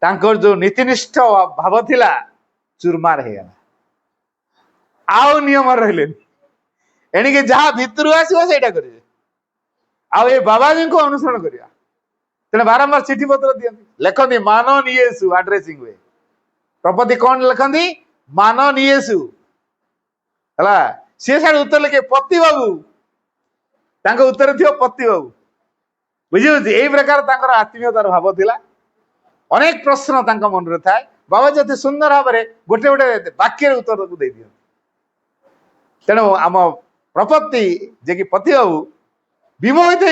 Speaker 6: तांकर जो नीतिनिष्ठ भाव थिला चूरमार हो गला आउ नियम रहिले एणिके जहाँ भितर आसो से करेंगे आउ ये बाबाजी को अनुसरण करिया तेने बारंबार चिठी पत्र दियंती लिखती मान नियेसु आड्रेसिंग हुए प्रपत्ति कौन लिखती मान नियेसु है सी सारे उत्तर लिखे पति बाबू तांको उत्तर थी पति बाबू बुझी यही प्रकार तांकर आत्मीयतार भाव थिला अनेक प्रश्न तांको मन रे थाए बाबा जति सुंदर भाव में गोटे गोटे वाक्य उत्तर को दे दियंती तेणु आम प्रपत्ति जे कि पति बाबू विमोहित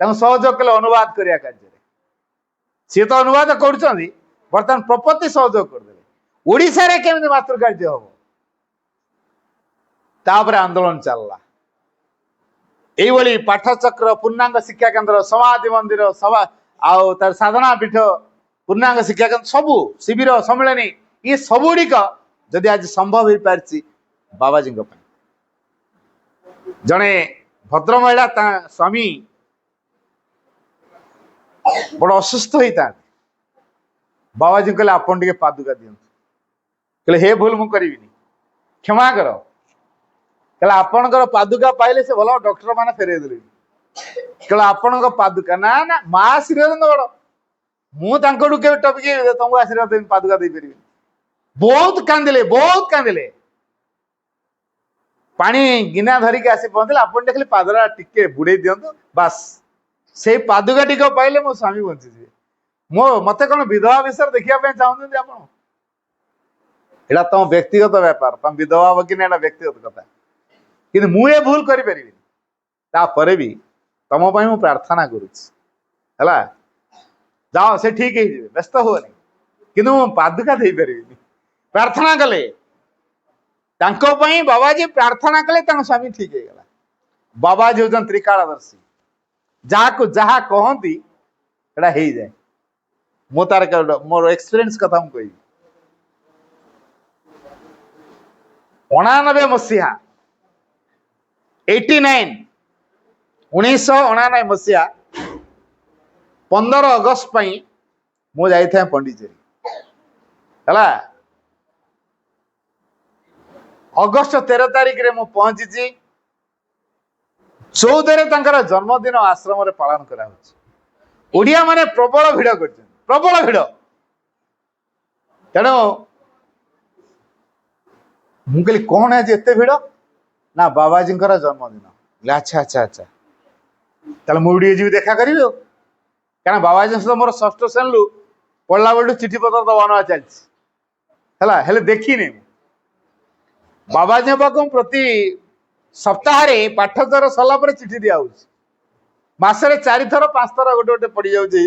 Speaker 6: हो सहयोग कले अनुवाद करिया कार्य सी तो अनुवाद कर बर्तमान प्रपत्ति सहयोग करदे ओडिशा रे केमिति मातृ कार्य हम तापर आंदोलन चलला यही पाठचक्र पूर्णांग शिक्षा केन्द्र समाधि मंदिर सभा आउ तार साधना पीठ पूर्णांग शिक्षा केन्द्र सबू शिविर सम्मिलनी ये सबुड़िक जदि आज संभव हो पारि बाबाजी जड़े भद्र महिला स्वामी बड़ असुस्थ होता बाबाजी कहले आपन टिके पादुका दियंतु कहले हे भूल मु करी क्षमा कर कहले आपणकर पादुका पाइले से भल डॉक्टर माने फेरे देले कहले आपणक पादुका ना ना माँ आशीर्वाद बड़ मु तांकटू के टपिके तुमको आशीर्वाद पादुका दे पारि बहुत कांदिले पानी गिना धरिक आसी पहुंचले आपन देखले पादरा टिके बुड़े दियंतु बस से पादुका टिक पाइले मो स्वामी बंची जे मो मते कोन विधवा विषय देखिया पे चाहउछन आपण एडा तुम व्यक्तिगत व्यापार तुम विधवा हो कि ना व्यक्तिगत कथा कि मु ए भूल करि परिबि ता परे भी तुम पई मु प्रार्थना करूछि हला जाओ से ठीक है व्यस्त होनी कि पादुका दे परिबि प्रार्थना कले तांको पई बाबाजी प्रार्थना कले तांको स्वामी ठीक है गला बाबाजी होजन त्रिकालदर्शी जाको जहा कहती एटा हे जाए मो तार मोर एक्सपीरियंस कथा हम कही 89 मसीहा 89 1999 मसीहा 15 अगस्त पई मो जाई था पंडिचेरी हला अगस्त 13 तारिख रे मो पहुंची 14 रे तंकर जन्मदिन आश्रम रे पालन करा होछि ओडिया माने प्रबल भिड़ करछन प्रबल भिड़ तेणु मु कहली कौन है एते भिड़ ना बाबाजी जन्मदिन अच्छा अच्छा अच्छा ताले मुड़ी जी देखा करियो क्या बाबाजी सहित मोर षष्ठ श्रेणी पढ़ला बेलू चिठी पत्र दबाना चलती है देखनी बाबाजी पाक प्रति सप्ताह पाठचर सरला चिठी दिया मसरे 4 थर 5 थर गोटे गोटे पड़ जाऊँगी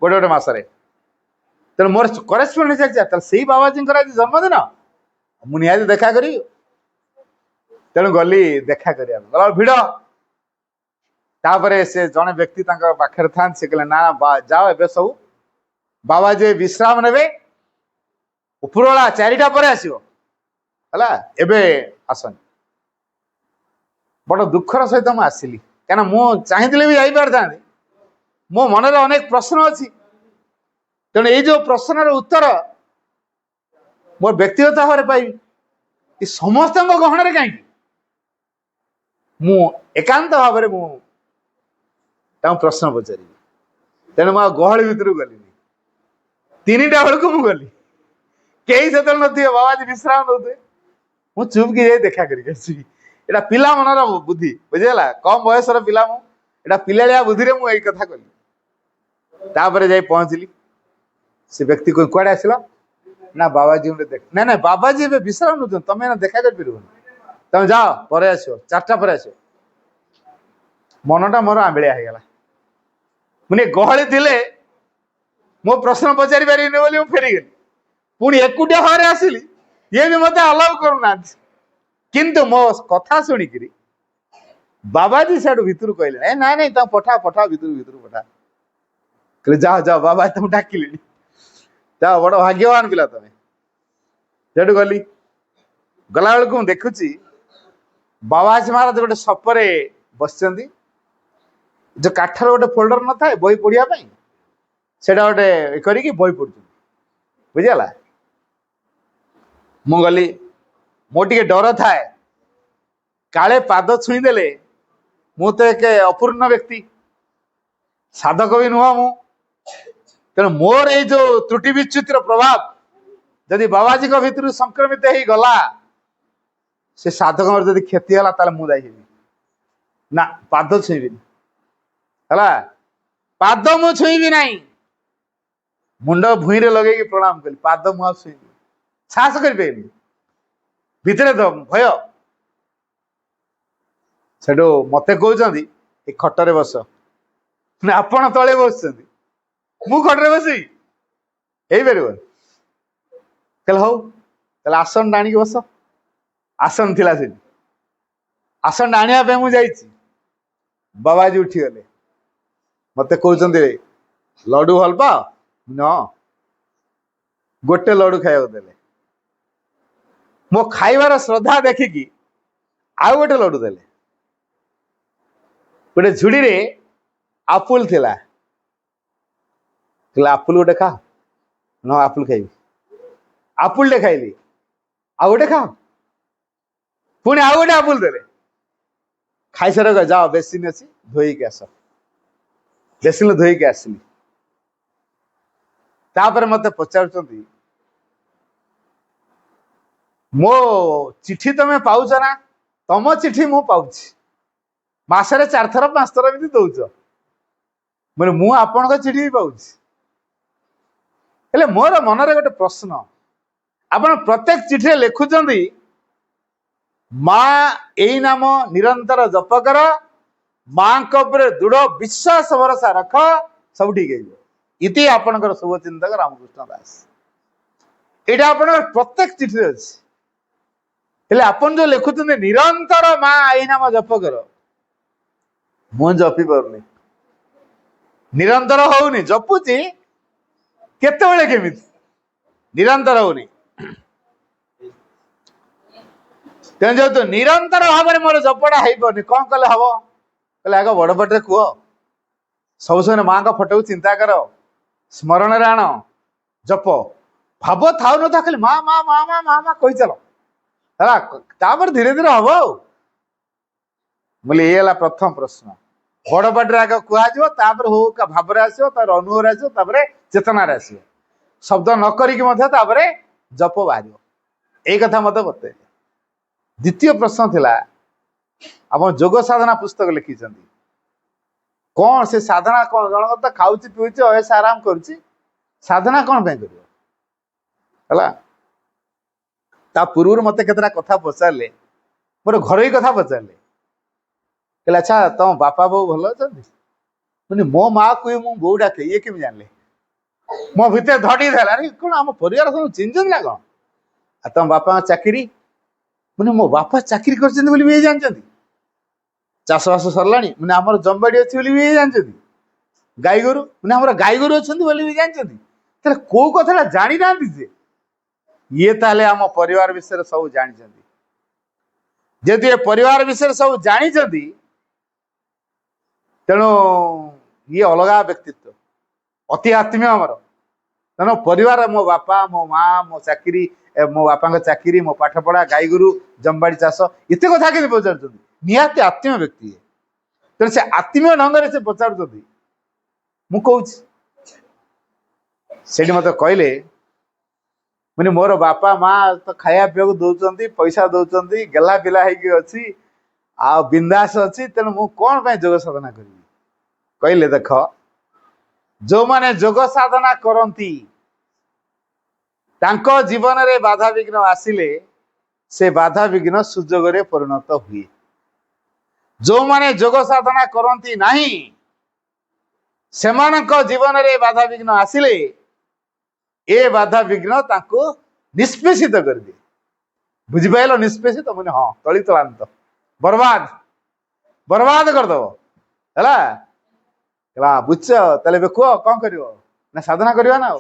Speaker 6: गोटे गोटे मसरे तेनाली मोर करेस्पंडेंस चलती से बाबाजी आज जन्मदिन मुझे देखा करी तेणु गली देखा कर भिड़ तापर से जड़े व्यक्ति पाखे था से कहले ना जाओ ए सब बाबाजी विश्राम ने उपरला 4टा पर आसो है आसन बड़ दुखर सहित मुझे आसली क्या मुझे चाहिए भी जापार था मो मन अनेक प्रश्न अच्छी तेणु ये जो प्रश्न उत्तर मोर व्यक्तिगत भाव में पाइबी समस्त गहन कहीं एकांत भाव में प्रश्न पचारि तेणु मुझे गहली भितर गली 3टा बेलू मुझे गली कई से नथिबे बाबाजी विश्राम दौते मु चुप की देखा करा पिला मनर बुद्धि बुझेगा कम बयसर पिला मुझे पिलाड़िया बुद्धि रे मुझे कथा कली तापर जाई पहुँचली से व्यक्ति कोई कुआड़े आसिल ना बाबाजी देख ना ना बाबाजी ए विश्राम नौ तुम देखा कर तुम जाओ पर आस 4टा पर आस मनटा मोर आंबिया होगला मुझे गहली थिले मो प्रश्न पचारि पारि बोली फेरीगली पुणी एकुटिया भाव आसिली ये भी मत अलाउ करूना किंतु मो कथा शुणिक बाबाजी साइड भितर कहले ना नहीं तुम पठा पठा भितर भितर पठा कहले जाओ जाओ बाबा तुम डाकिले जाओ बड़ भाग्यवान पिला तुम सेठू गली गला बेलू देखुची बाबाजी महाराज गोटे सपरे बस जो काठर गोटे फोल्डर न था बही पढ़ाई से गोटे करी बही पढ़ बुझीगला मु गली मो टे डर थाए काले पाद छुईदे मु तो एक अपूर्ण व्यक्ति साधक भी नुह मु तेणु मोर ये जो त्रुटि विच्युतिर प्रभाव जदि बाबाजी भितर संक्रमित हो गला से साधक जदि क्षति है ताले मु दायी ना पाद छुईबी है पाद मु छुईबी ना मुंड भूई लगे प्रणाम कली पाद मुआ छुईबी साहस कर भितर तो भय सेठू मत कहते खटरे बस आपण तले बस मु खटरे बस पार कहले हौ ताले आसन टाणी बस आसन थिला से आसन आने मुझे बाबाजी उठीगले मत कहते लड्डू भल पा न गोटे लड्डू खाया देले मो खाइबार श्रद्धा देखिकी आउ गोटे लड्डू देले गोटे झुड़ी रे आपुल थिला आपुल गोटे खा न आपुल खाइबी आपुल टे खाइली आउ गोटे खा पुणी आउ गोटे आपुल देले खाई सारा जाओ बेसिन अच्छी धोईक आस बेसिन धोईक आसली तापर मत पचार मो चिठी तमें पाउच ना तम चिठी मु पाउच मसरे 4 थर 5 थर भी दौच मैंने मु आपण चिठी भी पाउच मोर मनरे गोटे प्रश्न आपण प्रत्येक चिठी लिखुंट माँ यही नाम निरंतर जप कर माँ दृढ़ विश्वास भरोसा रख सब ठीक है इति आपणकर शुभचिंतक रामकृष्ण दास এটা আপনার প্রত্যেক চিঠিরে ଅଛି। ହେଲେ ଆପଣ ଯୋଉ ଲେଖୁଛନ୍ତି ନିରନ୍ତର ମା ଏଇ ନାମ ଜପ କର, ମୁଁ ଜପି ପାରୁନି, ନିରନ୍ତର ହଉନି, ଜପୁଛି କେତେବେଳେ କେମିତି, ନିରନ୍ତର ହଉନି। ତେଣୁ ଯେହେତୁ ନିରନ୍ତର ଭାବରେ ମୋର ଜପଟା ହେଇପାରୁନି, କଣ କଲେ ହବ? କହିଲେ ଆଗ ବଡ ପାଟିରେ କୁହ, ସବୁ ସମୟ ମାଙ୍କ ଫଟୋକୁ ଚିନ୍ତା କର, ସ୍ମରଣରେ ଆଣ, ଜପ, ଭାବ ଥାଉ ନଥାଉ ଖାଲି ମା ମା ମା ମା ମା ମା କହିଚାଲ ହେଲା, ତାପରେ ଧୀରେ ଧୀରେ ହବ ଆଉ। ବୋଲେ ଇଏ ହେଲା ପ୍ରଥମ ପ୍ରଶ୍ନ। ବଡ ପାଟିରେ ଆଗ କୁହାଯିବ, ତାପରେ ହଉ ଭାବରେ ଆସିବ, ତାପରେ ଅନୁଭବରେ ଆସିବ, ତାପରେ ଚେତନାରେ ଆସିବ। ଶବ୍ଦ ନ କରିକି ମଧ୍ୟ ତାପରେ ଜପ ବାହାରିବ। ଏଇ କଥା ମତେ ବତେଇଲେ। ଦ୍ୱିତୀୟ ପ୍ରଶ୍ନ ଥିଲା, ଆପଣ ଯୋଗ ସାଧନା ପୁସ୍ତକ ଲେଖିଛନ୍ତି, କଣ ସେ ସାଧନା କଣ? ଜଣକ ତ ଖାଉଛି ପିଉଛି ଅୟସ ଆରାମ କରୁଛି, ସାଧନା କଣ ପାଇଁ କରିବ ହେଲା? ତା ପୂର୍ବରୁ ମତେ କେତେଟା କଥା ପଚାରିଲେ, ମୋର ଘରୋଇ କଥା ପଚାରିଲେ। କହିଲେ ଆଚ୍ଛା ତମ ବାପା ବୋଉ ଭଲ ଅଛନ୍ତି? ମାନେ ମୋ ମା କୁ ମୁଁ ବୋଉ ଡାକେ, ଇଏ କେମିତି ଜାଣିଲେ? ମୋ ଭିତରେ ଧଡି ଦେଲା, କଣ ଆମ ପରିବାର ସବୁ ଚିହ୍ନିଛନ୍ତି ନା କଣ? ଆଉ ତମ ବାପାଙ୍କ ଚାକିରି? ମାନେ ମୋ ବାପା ଚାକିରି କରିଛନ୍ତି ବୋଲି ବି ଇଏ ଜାଣିଛନ୍ତି? ଚାଷବାସ ସରିଲାଣି ମାନେ ଆମର ଜମିବାଡି ଅଛି ବୋଲି ବି ଇଏ ଜାଣିଛନ୍ତି? ଗାଈଗୋରୁ ମାନେ ଆମର ଗାଈଗୋରୁ ଅଛନ୍ତି ବୋଲି ବି ଜାଣିଛନ୍ତି? ତାହେଲେ କୋଉ କଥାଟା ଜାଣିନାହାନ୍ତି ଯେ? ଇଏ ତାହେଲେ ଆମ ପରିବାର ବିଷୟରେ ସବୁ ଜାଣିଛନ୍ତି। ଯେହେତୁ ଏ ପରିବାର ବିଷୟରେ ସବୁ ଜାଣିଛନ୍ତି, ତେଣୁ ଇଏ ଅଲଗା ବ୍ୟକ୍ତିତ୍ୱ, ଅତି ଆତ୍ମୀୟ ଆମର। ତେଣୁ ପରିବାର, ମୋ ବାପା, ମୋ ମା, ମୋ ଚାକିରି, ମୋ ବାପାଙ୍କ ଚାକିରି, ମୋ ପାଠପଢା, ଗାଈଗୋରୁ, ଜମିବାଡି, ଚାଷ, ଏତେ କଥା କେମିତି ପଚାରୁଛନ୍ତି? ନିହାତି ଆତ୍ମୀୟ ବ୍ୟକ୍ତି। ତେଣୁ ସେ ଆତ୍ମୀୟ ଢଙ୍ଗରେ ସେ ପଚାରୁଛନ୍ତି। ମୁଁ କହୁଛି, ସେଠି ମତେ କହିଲେ, ମାନେ ମୋର ବାପା ମା ତ ଖାଇବା ପିଇବାକୁ ଦଉଛନ୍ତି, ପଇସା ଦଉଛନ୍ତି, ଗେଲା ପିଲା ହେଇକି ଅଛି, ଆଉ ବିନ୍ଦାସ ଅଛି, ତେଣୁ ମୁଁ କଣ ପାଇଁ ଯୋଗ ସାଧନା କରିବି? କହିଲେ ଦେଖ, ଯୋଉମାନେ ଯୋଗ ସାଧନା କରନ୍ତି ତାଙ୍କ ଜୀବନରେ ବାଧାବିଘ୍ନ ଆସିଲେ ସେ ବାଧାବିଘ୍ନ ସୁଯୋଗରେ ପରିଣତ ହୁଏ। ଯୋଉମାନେ ଯୋଗ ସାଧନା କରନ୍ତି ନାହିଁ ସେମାନଙ୍କ ଜୀବନରେ ବାଧାବିଘ୍ନ ଆସିଲେ ଏ ବାଧାବିଘ୍ନ ତାଙ୍କୁ ନିଷ୍ପେଷିତ କରିଦିଏ। ବୁଝିପାରିଲ? ନିଷ୍ପେଷିତ ମାନେ ହଁ, ତଳି ତଳାନ୍ତ, ବର୍ବାଦ, ବର୍ବାଦ କରିଦବ ହେଲା। ବୁଝଛ? ତାହେଲେ ଏବେ କୁହ କଣ କରିବ? ନା ସାଧନା କରିବା ନା। ଆଉ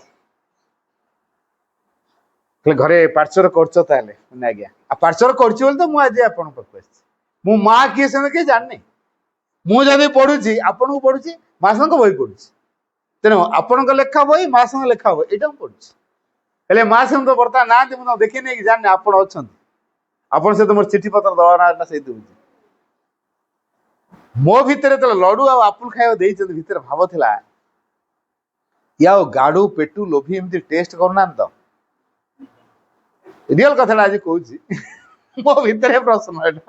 Speaker 6: ଘରେ ପାର୍ଶ୍ଵର କରୁଛ ତାହେଲେ? ଆଜ୍ଞା। ଆଉ ପାର୍ଶ୍ଵର କରୁଛି ବୋଲି ତ ମୁଁ ଆଜି ଆପଣଙ୍କ ପାଖକୁ ଆସିଛି। ମୁଁ ମା କିଏ ସେମିତି କିଏ ଜାଣିନି। ମୁଁ ଯଦି ପଢୁଛି ଆପଣଙ୍କୁ ପଢୁଛି, ମା ସାଙ୍ଗ ବହି ପଢୁଛି, ତେଣୁ ଆପଣଙ୍କ ଲେଖା ବହି ମା ସାଙ୍ଗ ଲେଖା ବହି ଏଇଟା ମୁଁ ପଢୁଛି। ହେଲେ ମା ସାଙ୍ଗ ତ ବର୍ତ୍ତମାନ ନାହାନ୍ତି, ମୁଁ ଦେଖିନି କି ଜାଣିନି ଆପଣ ଅଛନ୍ତି। ଆପଣ ସହିତ ମୋର ଚିଠି ପତ୍ର ଦେବା ନା ସେଇ ଦଉଛି। ମୋ ଭିତରେ ଯେତେବେଳେ ଲଡୁ ଆଉ ଆପୁଲ ଖାଇବାକୁ ଦେଇଛନ୍ତି, ଭିତରେ ଭାବ ଥିଲା ଇଏ ଆଉ ଗାଡୁ ପେଟୁ ଲୋଭି ଏମିତି ଟେଷ୍ଟ କରୁନାହାନ୍ତି ତ? ରିଅଲ କଥାଟା ଆଜି କହୁଛି। ମୋ ଭିତରେ ପ୍ରଶ୍ନ ଏଟା,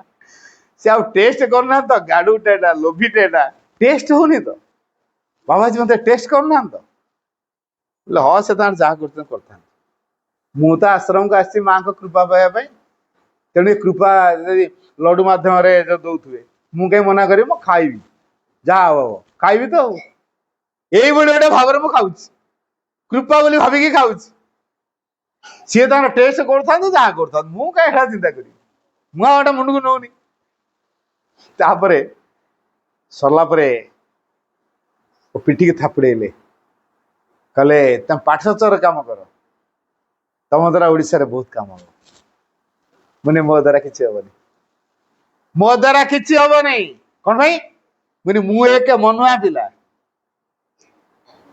Speaker 6: ସେ ଆଉ ଟେଷ୍ଟ କରୁନାହାନ୍ତି ତ? ଗାଡୁଟା ଏଟା, ଲୋଭିଟା ଏଟା ଟେଷ୍ଟ ହଉନି ତ? ବାବାଜୀ ମତେ ଟେଷ୍ଟ କରୁନାହାନ୍ତି ତ? ହଁ, ସେ ତାଙ୍କର ଯାହା କରୁଛନ୍ତି କରିଥାନ୍ତି। ମୁଁ ତ ଆଶ୍ରମକୁ ଆସିଛି ମାଙ୍କ କୃପା ପାଇବା ପାଇଁ। ତେଣୁ ଏ କୃପା ଯଦି ଲଡୁ ମାଧ୍ୟମରେ ଦଉଥିବେ, ମୁଁ କାହିଁ ମନା କରିବି? ମୁଁ ଖାଇବି, ଯାହା ହବ ଖାଇବି ତ। ଆଉ ଏଇଭଳି ଗୋଟେ ଭାବରେ ମୁଁ ଖାଉଛି, କୃପା ବୋଲି ଭାବିକି ଖାଉଛି। ସିଏ ତାଙ୍କର ଟେଷ୍ଟ କରୁଥାନ୍ତୁ, ଯାହା କରୁଥାନ୍ତୁ, ମୁଁ କାହିଁ ଏଟା ଚିନ୍ତା କରିବି? ମୁଁ ଆଉ ଏଟା ମୁଣ୍ଡକୁ ନଉନି। ତାପରେ ସରିଲା ପରେ ପିଠିକି ଥାପୁଡେଇଲେ, କହିଲେ ତମେ ପାଠଚର କାମ କର, ତମ ଦ୍ୱାରା ଓଡିଶାରେ ବହୁତ କାମ ହବ। ମାନେ ମୋ ଦ୍ୱାରା କିଛି ହବନି, ମୋ ଦ୍ୱାରା କିଛି ହବନି। କଣ ପାଇଁ? ମାନେ ମୁଁ ଏକ ମନୁଆ ପିଲା।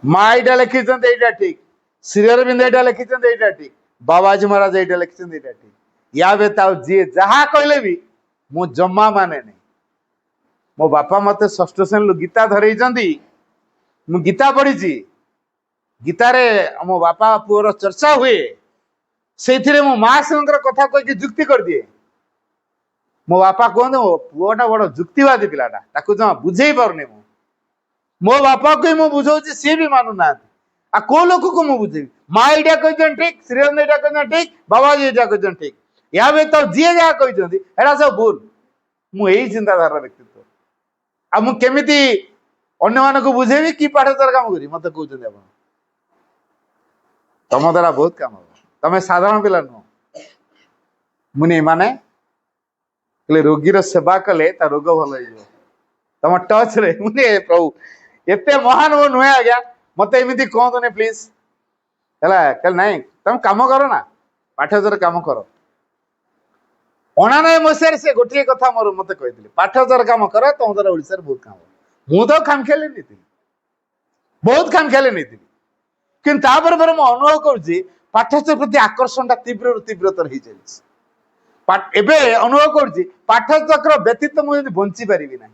Speaker 6: ମା ଏଇଟା ଲେଖିଛନ୍ତି ଏଇଟା ଠିକ, ଶ୍ରୀ ଅରବିନ୍ଦ ଏଇଟା ଲେଖିଛନ୍ତି ଏଇଟା ଠିକ, ବାବାଜୀ ମହାରାଜ ଏଇଟା ଲେଖିଛନ୍ତି ଏଇଟା ଠିକ। ୟା ବ୍ୟତୀତ ଆଉ ଯିଏ ଯାହା କହିଲେ ବି ମୁଁ ଜମା ମାନେନି। ମୋ ବାପା ମତେ ଷଷ୍ଠ ଶ୍ରେଣୀରୁ ଗୀତା ଧରେଇଛନ୍ତି, ମୁଁ ଗୀତା ପଢିଛି। ଗୀତାରେ ମୋ ବାପା ପୁଅର ଚର୍ଚ୍ଚା ହୁଏ, ସେଇଥିରେ ମୋ ମା ସାଙ୍ଗର କଥା କହିକି ଯୁକ୍ତି କରିଦିଏ। ମୋ ବାପା କୁହନ୍ତି ମୋ ପୁଅଟା ବଡ ଯୁକ୍ତିବାଦୀ ପିଲାଟା, ତାକୁ ଜମା ବୁଝେଇ ପାରୁନି ମୁଁ। ମୋ ବାପାକୁ ହିଁ ମୁଁ ବୁଝଉଛି, ସିଏ ବି ମାନୁନାହାନ୍ତି। ଆଉ କୋଉ ଲୋକକୁ ମୁଁ ବୁଝେଇବି? ମା ଏଇଟା କହିଛନ୍ତି ଠିକ, ଶ୍ରୀରନ୍ଦ ଏଇଟା କହିଛନ୍ତି ଠିକ, ବାବାଜୀ ଏଇଟା କହିଛନ୍ତି ଠିକ, ୟା ବ୍ୟତୀତ ଯିଏ ଯାହା କହିଛନ୍ତି ଏଟା ସବୁ ଭୁଲ। ମୁଁ ଏଇ ଚିନ୍ତାଧାରାର ବ୍ୟକ୍ତିତ୍ୱ। ଆଉ ମୁଁ କେମିତି ଅନ୍ୟମାନଙ୍କୁ ବୁଝେଇବି? କି ପାଠଚର କାମ କରିବି? ମତେ କହୁଛନ୍ତି ଆପଣ ତମ ଦ୍ୱାରା ବହୁତ କାମ ହବ। तमें साधारण पिला नुह मुनि माने रोगीर सेवा कले ता रोग भल हो तुम टच रे मुनि प्रभु एते महान वो नुहे आज्ञा मत एमती कहतुनि प्लीज है नाई तुम कम कर ना पाठचर कम कर 99 मसीह से गोटे कथा मोर मत कही पाठचर कम कर तुम द्वारा ओडिशा बहुत काम मु तो खाम खेले नहीं बहुत खाम खेले नहीं कि अनुभव करुँच पाठचर प्रति आकर्षण तीव्र तीव्रतर हो चलती एबे अनुभव करुँच पाठचक्र व्यतीत मुझे बंची पारि ना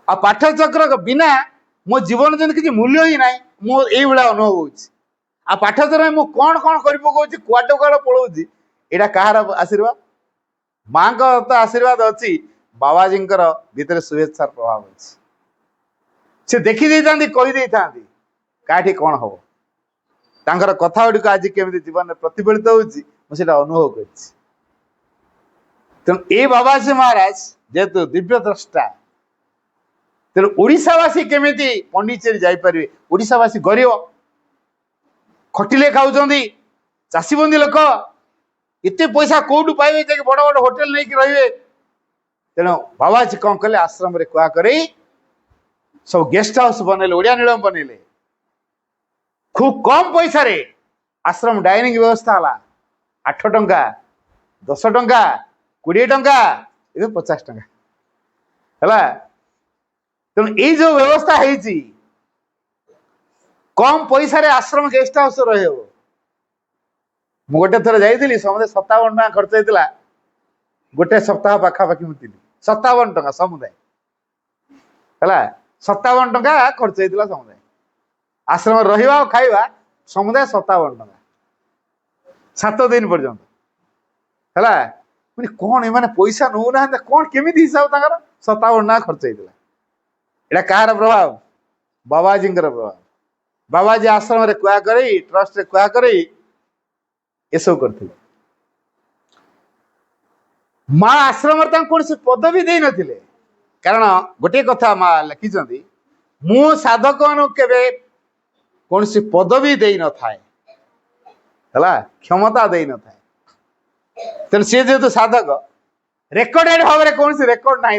Speaker 6: आ पाठचक्र बिना मो जीवन जन किसी मूल्य ही ना मो ये अनुभव हो पाठचर मु कौन कौन कर पकाऊँ कुआटे कुआड़े पलाऊँ यहाँ कहार आशीर्वाद माँ का तो आशीर्वाद अच्छी बाबाजी भीतर शुभेच्छार प्रभाव अच्छी से देखी कही काठी कौन हम तांकर कथा गुड़िक आज केमी जीवन में प्रतिफलित होता अनुभव कर तेणु ये बाबाजी महाराज जेहेतु दिव्य द्रष्टा तेणु ओडिशावासी केमिति पंडिचेरी जाइपारे ओडिशावासी गरीब खटिले खाऊं चाषीबंदी लोक एत पैसा कौटू पाइबे जाके बड़ बड़ होटेल नहीं रहिए तेणु बाबाजी कौन कले आश्रम रे कुआ करे सब गेस्ट हाउस बनइले ओडिया नीलम बनइले खूब कम पैसा रे आश्रम डाइनिंग व्यवस्था हला 8 टंका 10 टंका 20 टंका ए 50 टंका हला तेणु ये जो व्यवस्था है कम पैसा रे आश्रम गेस्ट हाउस रहे गोटे थर जाइली समुदाय 57 टका खर्च होता गोटे सप्ताह पाखापाखि मुझे 57 टका समुदाय है 57 टका खर्च होता समुदाय आश्रम रहा खाइबा समुदाय 57 टका 7 दिन पर्यंत है कौन एम पैसा नौ ना कौन केमी हिसाब तक 57 टका खर्च होता यहाँ कहार प्रभाव बाबाजी प्रभाव बाबाजी आश्रम रे कुआ करी ट्रस्ट रे कुआ करी ये सब करते माँ आश्रम कौन से पदवी दे नथिले कारण गोटे कथा माँ लिखिं मु साधक केवे कौन सी पदवी दे न थाए है क्षमता दे न थाए तेणु सी जेहेतु साधक रेकर्डेड भाव में कौन सी रेकर्ड ना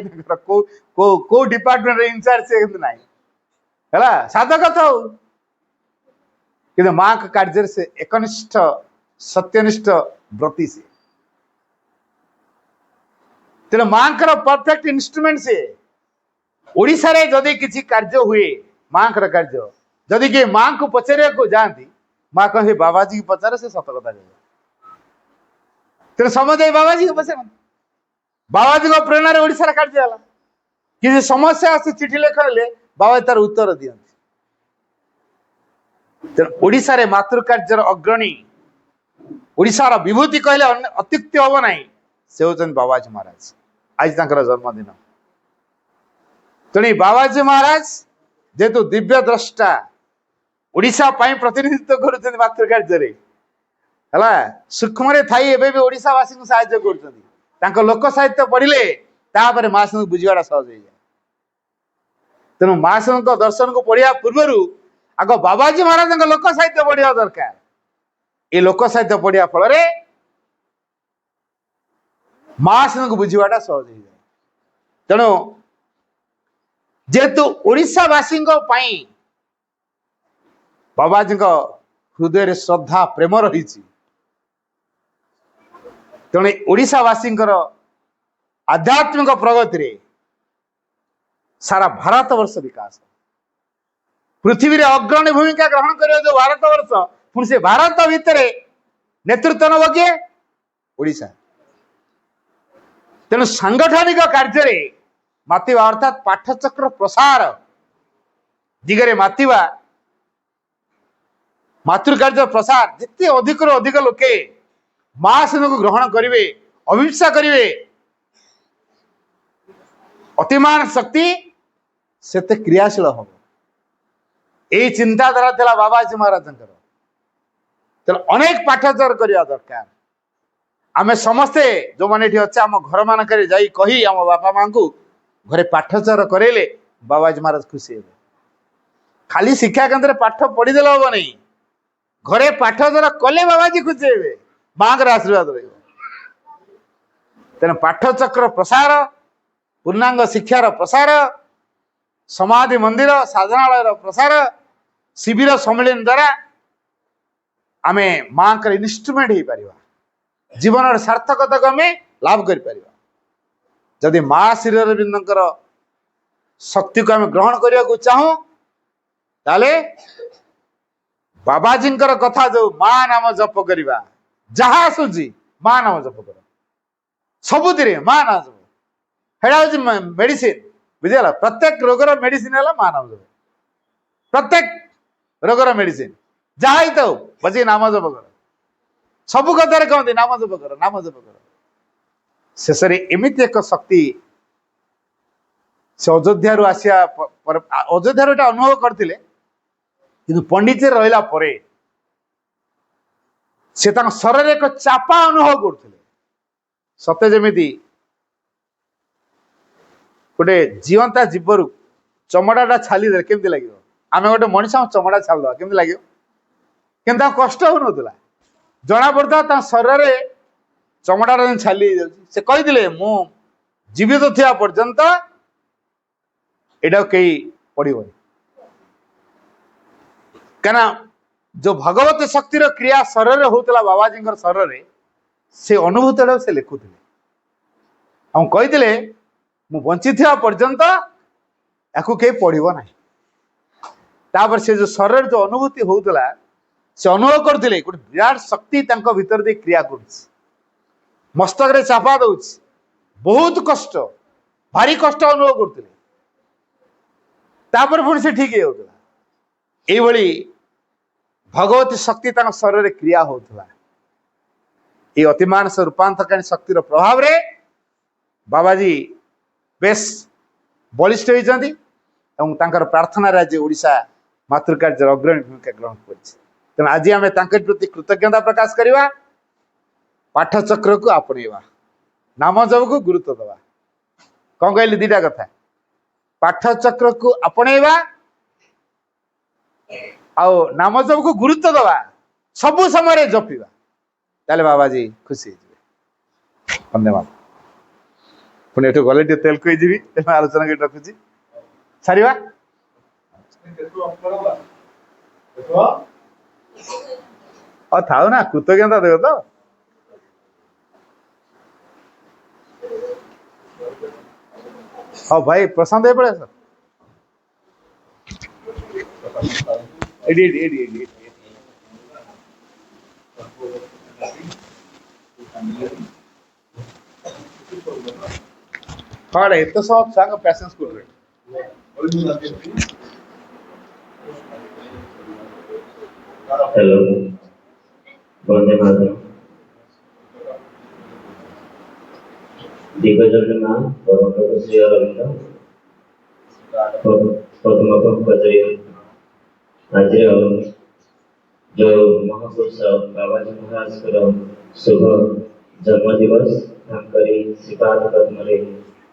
Speaker 6: को डिपार्टमेंट इनचार्ज से ना है साधक तो कि माँ का कार्य से एकनिष्ठ सत्यनिष्ठ व्रती से तेना माँ परफेक्ट इंस्ट्रूमेंट से ओडिशा रे जदि किसी कार्य हुए माँ कार्य जदि कि माँ को पचारे को जाती माँ कहे बाबाजी की पचारे से सत कथा कह तेना समझ बाबाजी को पचार बाबाजी को प्रेरणा ओडिशा रे कार्य है किसी समस्या आसी चिठी लेखले बाबा तार उत्तर दियंती ओडिशा रे मातृ कार्यर अग्रणी ओडिशार विभूति कहले अत्युक्ति हम ना से होचन बाबाजी महाराज आज तांकर जन्मदिन तेणु बाबाजी महाराज जेहेतु दिव्य द्रष्टा ओडिशा पाई प्रतिनिधित्व करुछन मातृ कार्य है सूक्ष्म थाई एबे भी ओडिशावासी को सहायता कर लोक साहित्य पढ़िले तापर महासन बुझाटा सहज हो जाए तेणु महासन दर्शन को पढ़िया पूर्व आग बाबाजी महाराज लोक साहित्य पढ़ा दरकार ये लोक साहित्य पढ़िया फल महासन को बुझाटा सहज हो जाए तेणु जेहेतु ओडिशावासी बाबाजी हृदय श्रद्धा प्रेम रही तेणु ओडिशावासी आध्यात्मिक प्रगति रे सारा भारत वर्ष विकास पृथ्वी रे अग्रणी भूमिका ग्रहण कर जो भारत वर्ष पुणी से भारत भितर नेतृत्व नब किए ओडिशा तेणु सांगठनिक कार्य मातिबा अर्थात पाठचक्र प्रसार दिगरे मातिबा मातृकार्य प्रसार जिते अधिक अधिक लोके महासन को ग्रहण करेंगे अभिप्सा करेंगे अतिमान शक्ति सेते क्रियाशील हम यही चिंताधारा था बाबाजी महाराज तेणु अनेक पाठचर करवा दरकार आमे समस्ते जो मैंने अच्छे आम घर मानक जाई कही आम बापा माँ को घरे पाठचर करेले बाबाजी महाराज खुशी हे खाली शिक्षा केन्द्र पाठ पढ़ीदे हम नहीं घरे पाठधर कले बाबाजी खुशी हे माँ का आशीर्वाद तेना पाठचक्र प्रसार पूर्णांग शिक्षार प्रसार समाधि मंदिर साधनालय प्रसार शिविर सम्मेलन द्वारा आमे माँ का इन्स्ट्रुमेंट हो पार जीवन सार्थकता को आम लाभ कर जदि माँ श्रीअरविंदर शक्ति को आम ग्रहण करने को चाहूँ ताले बाबाजी कथा जो माँ नाम जप करवा जहाँ आसूची माँ नाम जप कर सबुति माँ नाम जप है मेडिसिन बुझेगा प्रत्येक रोगर मेडिसिन है माँ नाम जप प्रत्येक रोगर मेडिसिन जहाँ ही तो बचे नाम जप कर सबु कथार कहते नाम जप कर नाम जप कर शेष एमती एक शक्ति से अयोध्या आसिया अयोध्या अनुभव करते कि पंडिचेरी रहा से शरीर एक चापा अनुभव करते सत्य जमी गोटे जीवंता जीवर चमड़ाटा छाली दे केमती लगे आम गोटे मनीष चमड़ा छालदा केमती लगे कि कष्ट हो ना जना पड़ता शरीर चमड़ाटा छाली से कही मु जीवित थिया पर्यंत एटा कई पड़ोनी क्या जो भगवत शक्तिर क्रिया शरीर होता बाबाजी शरीर से अनुभूति से लिखुले हम कही मु बंची थिया पर्यंत याकू कहीं पढ़ो ना तापर से जो शरीर जो अनुभूति होता से अनुभव करते गोटे विराट शक्ति भीतर दे क्रिया कर मस्तक रे चापा दौ बहुत कष्ट भारी कष्ट अनुभव करते तापर पुणी से ठीक होता ये भगवती शक्ति शरीर क्रिया होता ये अतिमानस रूपांतरकारी शक्तिर प्रभाव रे बाबाजी बेस बलिष्ठ होती प्रार्थना राज्य ओडिशा मातृकार्य अग्रणी भूमिका ग्रहण कर आज आम प्रति कृतज्ञता प्रकाश करवा पाठचक्र को आपणेवा नाम जप को गुरुत्व दवा कौन कहली दीटा कथा पाठचक्र को आपणेवा आउ नाम जप को गुरुत्व दवा सबु समय जपिवा ताले बाबाजी खुशी धन्यवाद पुणी एठू गले तेल कही आलोचना कर रखुची सारिवा थाओ ना कृतज्ञता देव तो हाँ भाई प्रशांत ये पड़े सर हाँ तो सब सांग पैसेंस कर रहे
Speaker 7: हेलो वंदे मातरम दिग्गजों ना परम श्री अरविंद प्रथमतः पचारिया आज जो महापुरुष बाबाजी महाराज शुभ जन्म दिवस श्रीपाद पद्म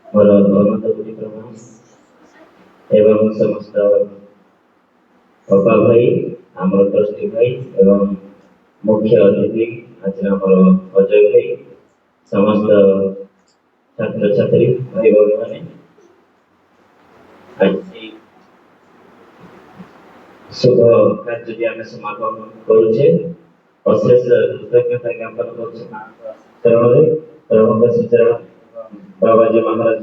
Speaker 7: मोर अनंत कोटि प्रणाम एवं समस्त अपा भाई आमर ट्रस्टी भाई एवं मुख्य अतिथि आज आमर अजय भाई समस्त छात्र छात्री भाई भौणी मैंने आज शुभ कार्य आम समापन करुचे अशेष कृतज्ञता ज्ञापन कर बाबाजी महाराज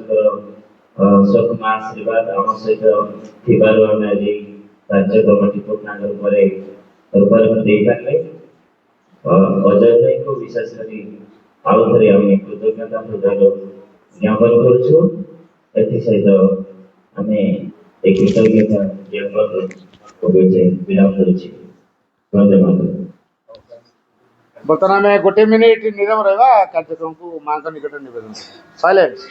Speaker 7: स्वप्न आशीर्वाद आम सहित आम आज कार्यक्रम पूर्णांग रूपारण दे पारे अजय भाई को विशेष कर आउ थे आम कृतज्ञता हृदय ज्ञापन करुचु सहित आम कृतज्ञता ज्ञापन विराम करुचे धन्यवाद।
Speaker 6: बर्तमान में गोटे मिनिट निरम रहा कार्यक्रम को माँ का निकट निवेदन साइलेंस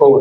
Speaker 1: ହଉ